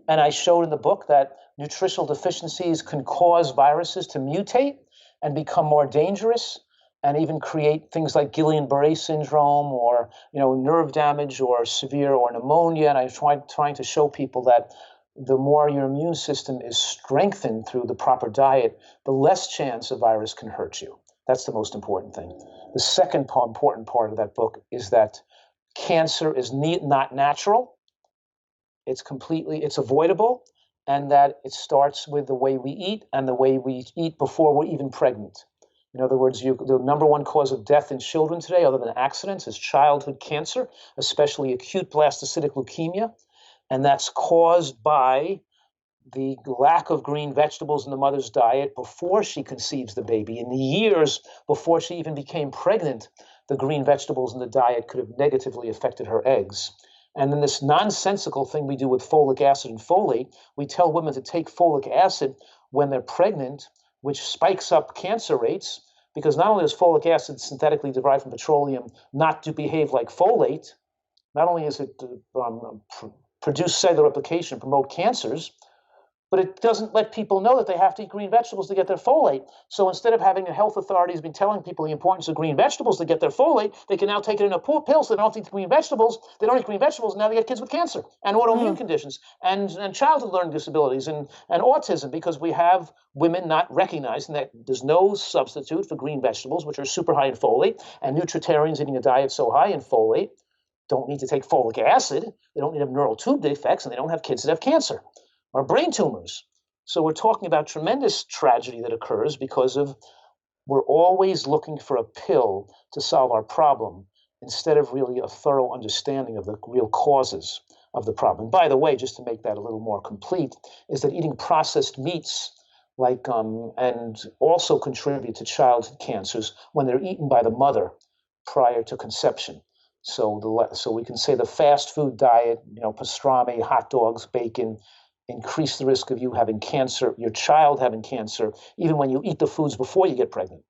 And I showed in the book that nutritional deficiencies can cause viruses to mutate and become more dangerous, and even create things like Guillain-Barré syndrome, or nerve damage, or severe or pneumonia. And I'm trying to show people that the more your immune system is strengthened through the proper diet, the less chance a virus can hurt you. That's the most important thing. The second important part of that book is that cancer is not natural. It's avoidable, and that it starts with the way we eat, and the way we eat before we're even pregnant. In other words, the number one cause of death in children today, other than accidents, is childhood cancer, especially acute blastocytic leukemia. And that's caused by the lack of green vegetables in the mother's diet before she conceives the baby. In the years before she even became pregnant, the green vegetables in the diet could have negatively affected her eggs. And then this nonsensical thing we do with folic acid and folate, we tell women to take folic acid when they're pregnant, which spikes up cancer rates, because not only is folic acid synthetically derived from petroleum not to behave like folate, not only is it produce cellular replication, promote cancers, but it doesn't let people know that they have to eat green vegetables to get their folate. So instead of having the health authorities been telling people the importance of green vegetables to get their folate, they can now take it in a pill, so they don't eat green vegetables. They don't eat green vegetables, and now they get kids with cancer and autoimmune conditions and childhood learning disabilities and autism, because we have women not recognizing that there's no substitute for green vegetables, which are super high in folate, and nutritarians eating a diet so high in folate don't need to take folic acid. They don't need to have neural tube defects, and they don't have kids that have cancer or brain tumors. So we're talking about tremendous tragedy that occurs because we're always looking for a pill to solve our problem, instead of really a thorough understanding of the real causes of the problem. By the way, just to make that a little more complete, is that eating processed meats and also contribute to childhood cancers when they're eaten by the mother prior to conception. So we can say the fast food diet, pastrami, hot dogs, bacon, increase the risk of you having cancer, your child having cancer, even when you eat the foods before you get pregnant.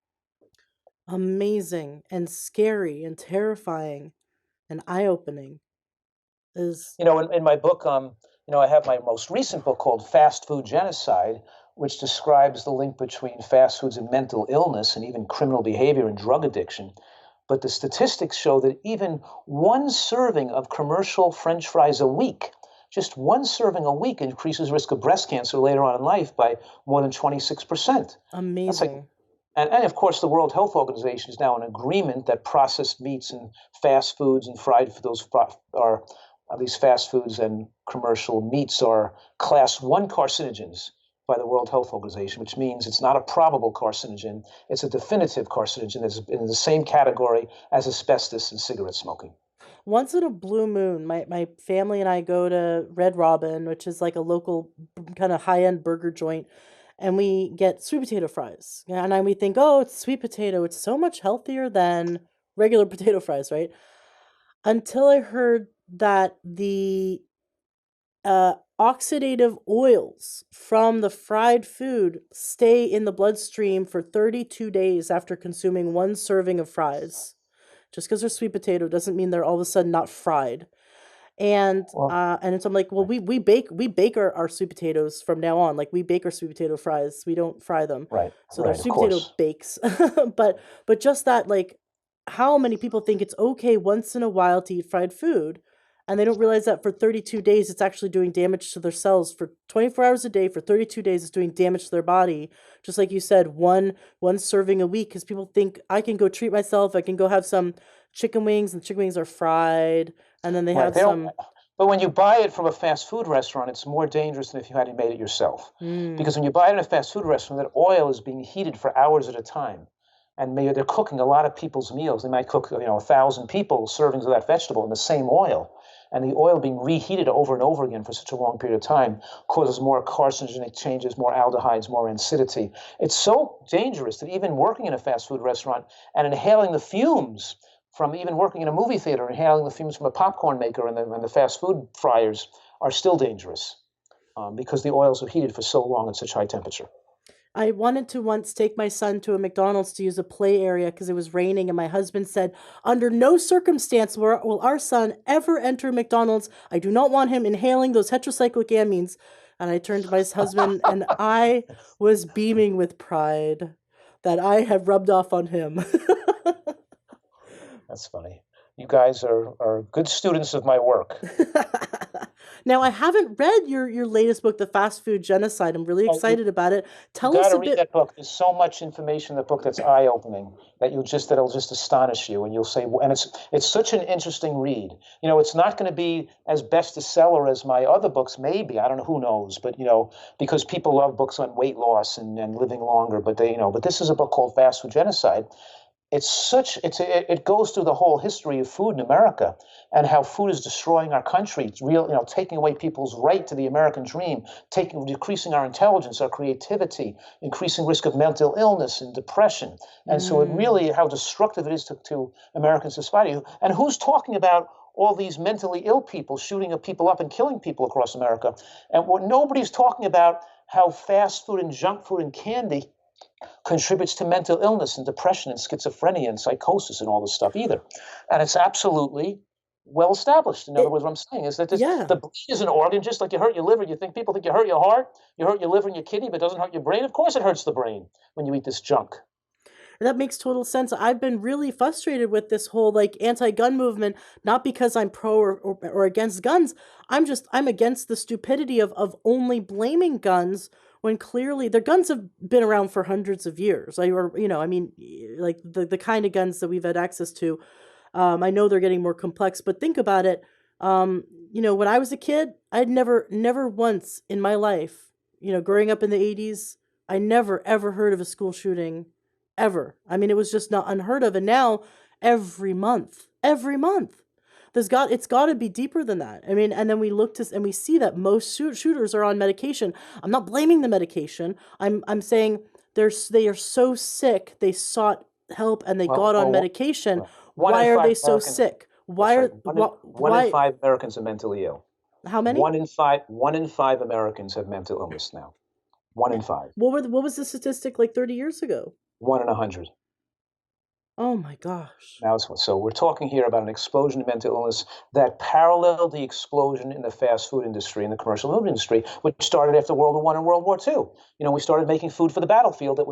Amazing and scary and terrifying and eye-opening. In my book, I have my most recent book called Fast-Food Genocide, which describes the link between fast foods and mental illness and even criminal behavior and drug addiction. But the statistics show that even one serving of commercial French fries a week, just one serving a week, increases risk of breast cancer later on in life by more than 26%. Amazing. And of course, the World Health Organization is now in agreement that processed meats and fast foods and fried those are at least fast foods and commercial meats are class 1 carcinogens by the World Health Organization, which means it's not a probable carcinogen, it's a definitive carcinogen that's in the same category as asbestos and cigarette smoking. Once in a blue moon, my family and I go to Red Robin, which is like a local kind of high-end burger joint, and we get sweet potato fries. And we think, oh, it's sweet potato. It's so much healthier than regular potato fries, right? Until I heard that the oxidative oils from the fried food stay in the bloodstream for 32 days after consuming one serving of fries. Just because they're sweet potato doesn't mean they're all of a sudden not fried. Well, And so I'm like, well, we bake our sweet potatoes from now on. Like we bake our sweet potato fries. We don't fry them. right, So they're right, of sweet potato course. bakes. But just that, like, how many people think it's okay once in a while to eat fried food, and they don't realize that for 32 days it's actually doing damage to their cells. For 24 hours a day for 32 days it's doing damage to their body. Just like you said, one serving a week, because people think I can go treat myself, I can go have some chicken wings, and chicken wings are fried, and then they Right. have They don't. some. But when you buy it from a fast food restaurant, it's more dangerous than if you had made it yourself. Mm, Because when you buy it in a fast food restaurant, that oil is being heated for hours at a time, and maybe they're cooking a lot of people's meals. They might cook, 1,000 people servings of that vegetable in the same oil, and the oil being reheated over and over again for such a long period of time causes more carcinogenic changes, more aldehydes, more acidity. It's so dangerous that even working in a fast food restaurant and inhaling the fumes from even working in a movie theater, inhaling the fumes from a popcorn maker and the fast food fryers are still dangerous because the oils are heated for so long at such high temperature. I wanted to once take my son to a McDonald's to use a play area because it was raining, and my husband said, under no circumstance will our son ever enter McDonald's. I do not want him inhaling those heterocyclic amines. And I turned to my husband, and I was beaming with pride that I had rubbed off on him. That's funny. You guys are good students of my work. Now, I haven't read your latest book, The Fast-Food Genocide. I'm really Oh, excited about it. you Tell got us to a read bit. that book. There's so much information in the book that's eye-opening that'll just astonish you, and you'll say, and it's such an interesting read. It's not going to be as bestseller as my other books, maybe. I don't know, who knows, but because people love books on weight loss and living longer, but but this is a book called Fast Food Genocide. It goes through the whole history of food in America and how food is destroying our country. It's real, taking away people's right to the American dream, decreasing our intelligence, our creativity, increasing risk of mental illness and depression. And so it Mm. really, how destructive it is to American society. And who's talking about all these mentally ill people shooting people up and killing people across America? And what nobody's talking about how fast food and junk food and candy contributes to mental illness and depression and schizophrenia and psychosis and all this stuff either. And it's absolutely well established. In other It, words, what I'm saying is that yeah. the brain is an organ, just like you hurt your liver. You think people think you hurt your heart, you hurt your liver and your kidney, but it doesn't hurt your brain. Of course, it hurts the brain when you eat this junk. That makes total sense. I've been really frustrated with this whole like anti-gun movement, not because I'm pro or against guns. I'm against the stupidity of only blaming guns when clearly their guns have been around for hundreds of years. I mean, like the kind of guns that we've had access to. I know they're getting more complex, but think about it. When I was a kid, I'd never once in my life, growing up in the 80s, I never ever heard of a school shooting ever. I mean, it was just not unheard of. And now every month, it's got to be deeper than that. I mean, and then we look to and we see that most shooters are on medication. I'm not blaming the medication. I'm saying they are so sick they sought help and they got on Well, medication. one in Why are they five so Americans. sick? That's Why right. are One in why five Americans are mentally ill. how many? One in five Americans have mental illness now. One in five. What was the statistic like 30 years ago? 1 in 100. Oh my gosh. Now, so we're talking here about an explosion in mental illness that paralleled the explosion in the fast food industry and the commercial food industry, which started after World War I and World War II. We started making food for the battlefield that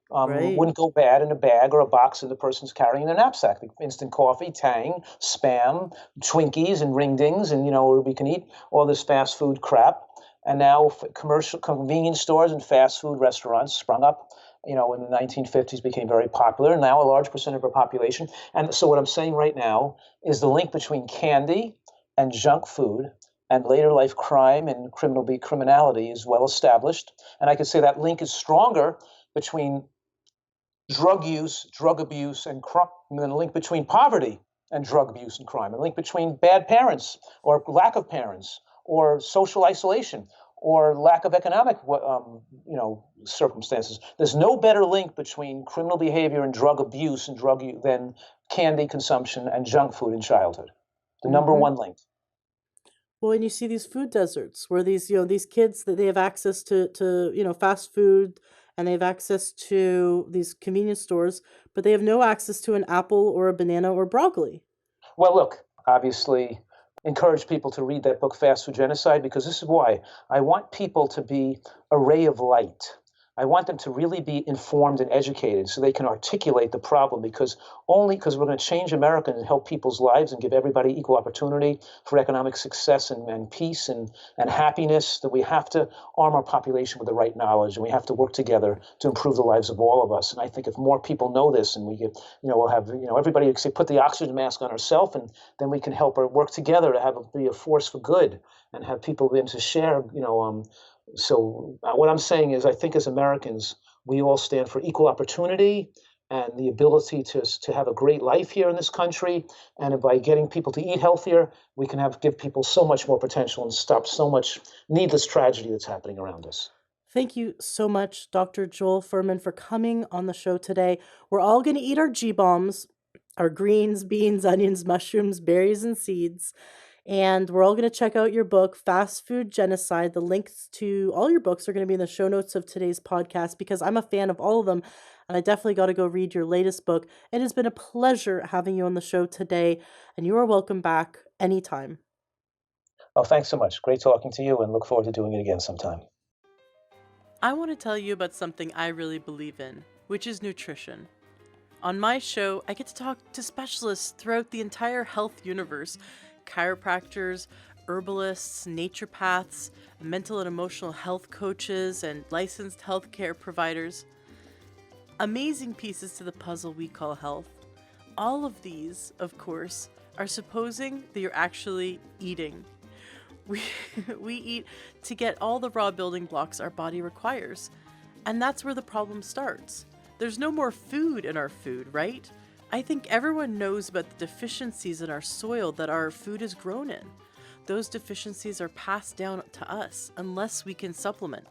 Right. wouldn't go bad in a bag or a box in the person's carrying in their knapsack. Like instant coffee, Tang, Spam, Twinkies, and Ring Dings, and we can eat all this fast food crap. And now commercial convenience stores and fast food restaurants sprung up in the 1950s became very popular, and now a large percent of our population. And so what I'm saying right now is the link between candy and junk food and later life crime and criminality is well established. And I could say that link is stronger between drug use, drug abuse, and crime than the link between poverty and drug abuse and crime, a link between bad parents or lack of parents or social isolation or lack of economic circumstances. There's no better link between criminal behavior and drug abuse and than candy consumption and junk food in childhood. The number one link. Well, and you see these food deserts where these kids that they have access to fast food, and they have access to these convenience stores, but they have no access to an apple or a banana or broccoli. Well, look, obviously, encourage people to read that book, Fast-Food Genocide, because this is why. I want people to be a ray of light. I want them to really be informed and educated so they can articulate the problem, because we're going to change America and help people's lives and give everybody equal opportunity for economic success and peace and happiness, that we have to arm our population with the right knowledge, and we have to work together to improve the lives of all of us. And I think if more people know this, and we get, we'll have, everybody say, put the oxygen mask on ourselves, and then we can help or work together to be a force for good and have people begin to share, So what I'm saying is, I think as Americans, we all stand for equal opportunity and the ability to have a great life here in this country. And by getting people to eat healthier, we can give people so much more potential and stop so much needless tragedy that's happening around us. Thank you so much, Dr. Joel Fuhrman, for coming on the show today. We're all going to eat our G-bombs, our greens, beans, onions, mushrooms, berries, and seeds. And we're all going to check out your book, Fast-Food Genocide. The links to all your books are going to be in the show notes of today's podcast, because I'm a fan of all of them, and I definitely got to go read your latest book. It has been a pleasure having you on the show today, and you are welcome back anytime. Oh, thanks so much. Great talking to you, and look forward to doing it again sometime. I want to tell you about something I really believe in, which is nutrition. On my show, I get to talk to specialists throughout the entire health universe: chiropractors, herbalists, naturopaths, mental and emotional health coaches, and licensed healthcare providers. Amazing pieces to the puzzle we call health. All of these, of course, are supposing that you're actually eating. We eat to get all the raw building blocks our body requires. And that's where the problem starts. There's no more food in our food, right? I think everyone knows about the deficiencies in our soil that our food is grown in. Those deficiencies are passed down to us unless we can supplement.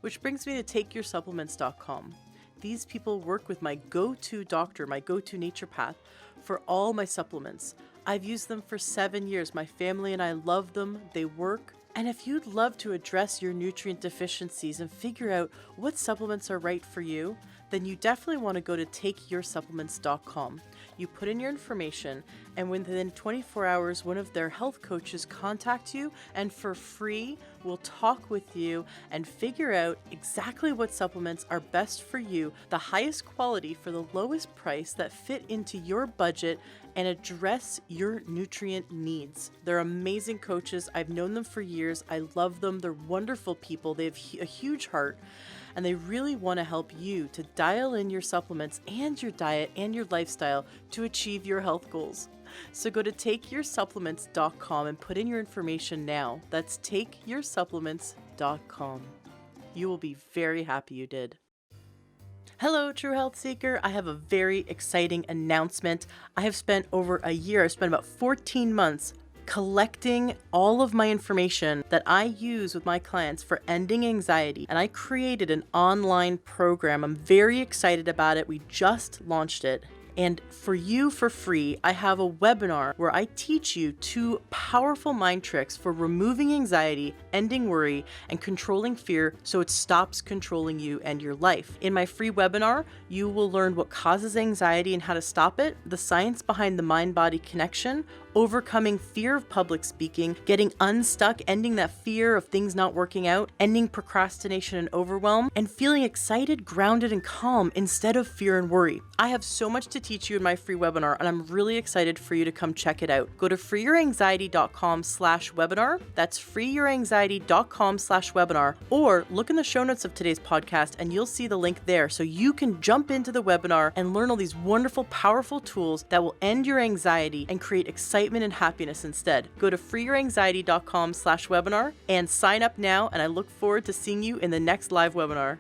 Which brings me to TakeYourSupplements.com. These people work with my go-to doctor, my go-to naturopath, for all my supplements. I've used them for 7 years. My family and I love them. They work. And if you'd love to address your nutrient deficiencies and figure out what supplements are right for you, then you definitely want to go to TakeYourSupplements.com. You put in your information, and within 24 hours, one of their health coaches contact you, and for free, will talk with you and figure out exactly what supplements are best for you, the highest quality for the lowest price that fit into your budget and address your nutrient needs. They're amazing coaches. I've known them for years. I love them. They're wonderful people. They have a huge heart, and they really want to help you to dial in your supplements and your diet and your lifestyle to achieve your health goals. So go to TakeYourSupplements.com and put in your information now. That's TakeYourSupplements.com. You will be very happy you did. Hello, True Health Seeker. I have a very exciting announcement. I have spent over a year, I've spent about 14 months collecting all of my information that I use with my clients for ending anxiety, and I created an online program. I'm very excited about it. We just launched it. And for you, for free, I have a webinar where I teach you 2 powerful mind tricks for removing anxiety, ending worry, and controlling fear so it stops controlling you and your life. In my free webinar, you will learn what causes anxiety and how to stop it, the science behind the mind-body connection, overcoming fear of public speaking, getting unstuck, ending that fear of things not working out, ending procrastination and overwhelm, and feeling excited, grounded, and calm instead of fear and worry. I have so much to teach you in my free webinar, and I'm really excited for you to come check it out. Go to freeyouranxiety.com/webinar. That's freeyouranxiety.com/webinar, or look in the show notes of today's podcast and you'll see the link there so you can jump into the webinar and learn all these wonderful, powerful tools that will end your anxiety and create excitement and happiness instead. Go to freeyouranxiety.com/webinar and sign up now, and I look forward to seeing you in the next live webinar.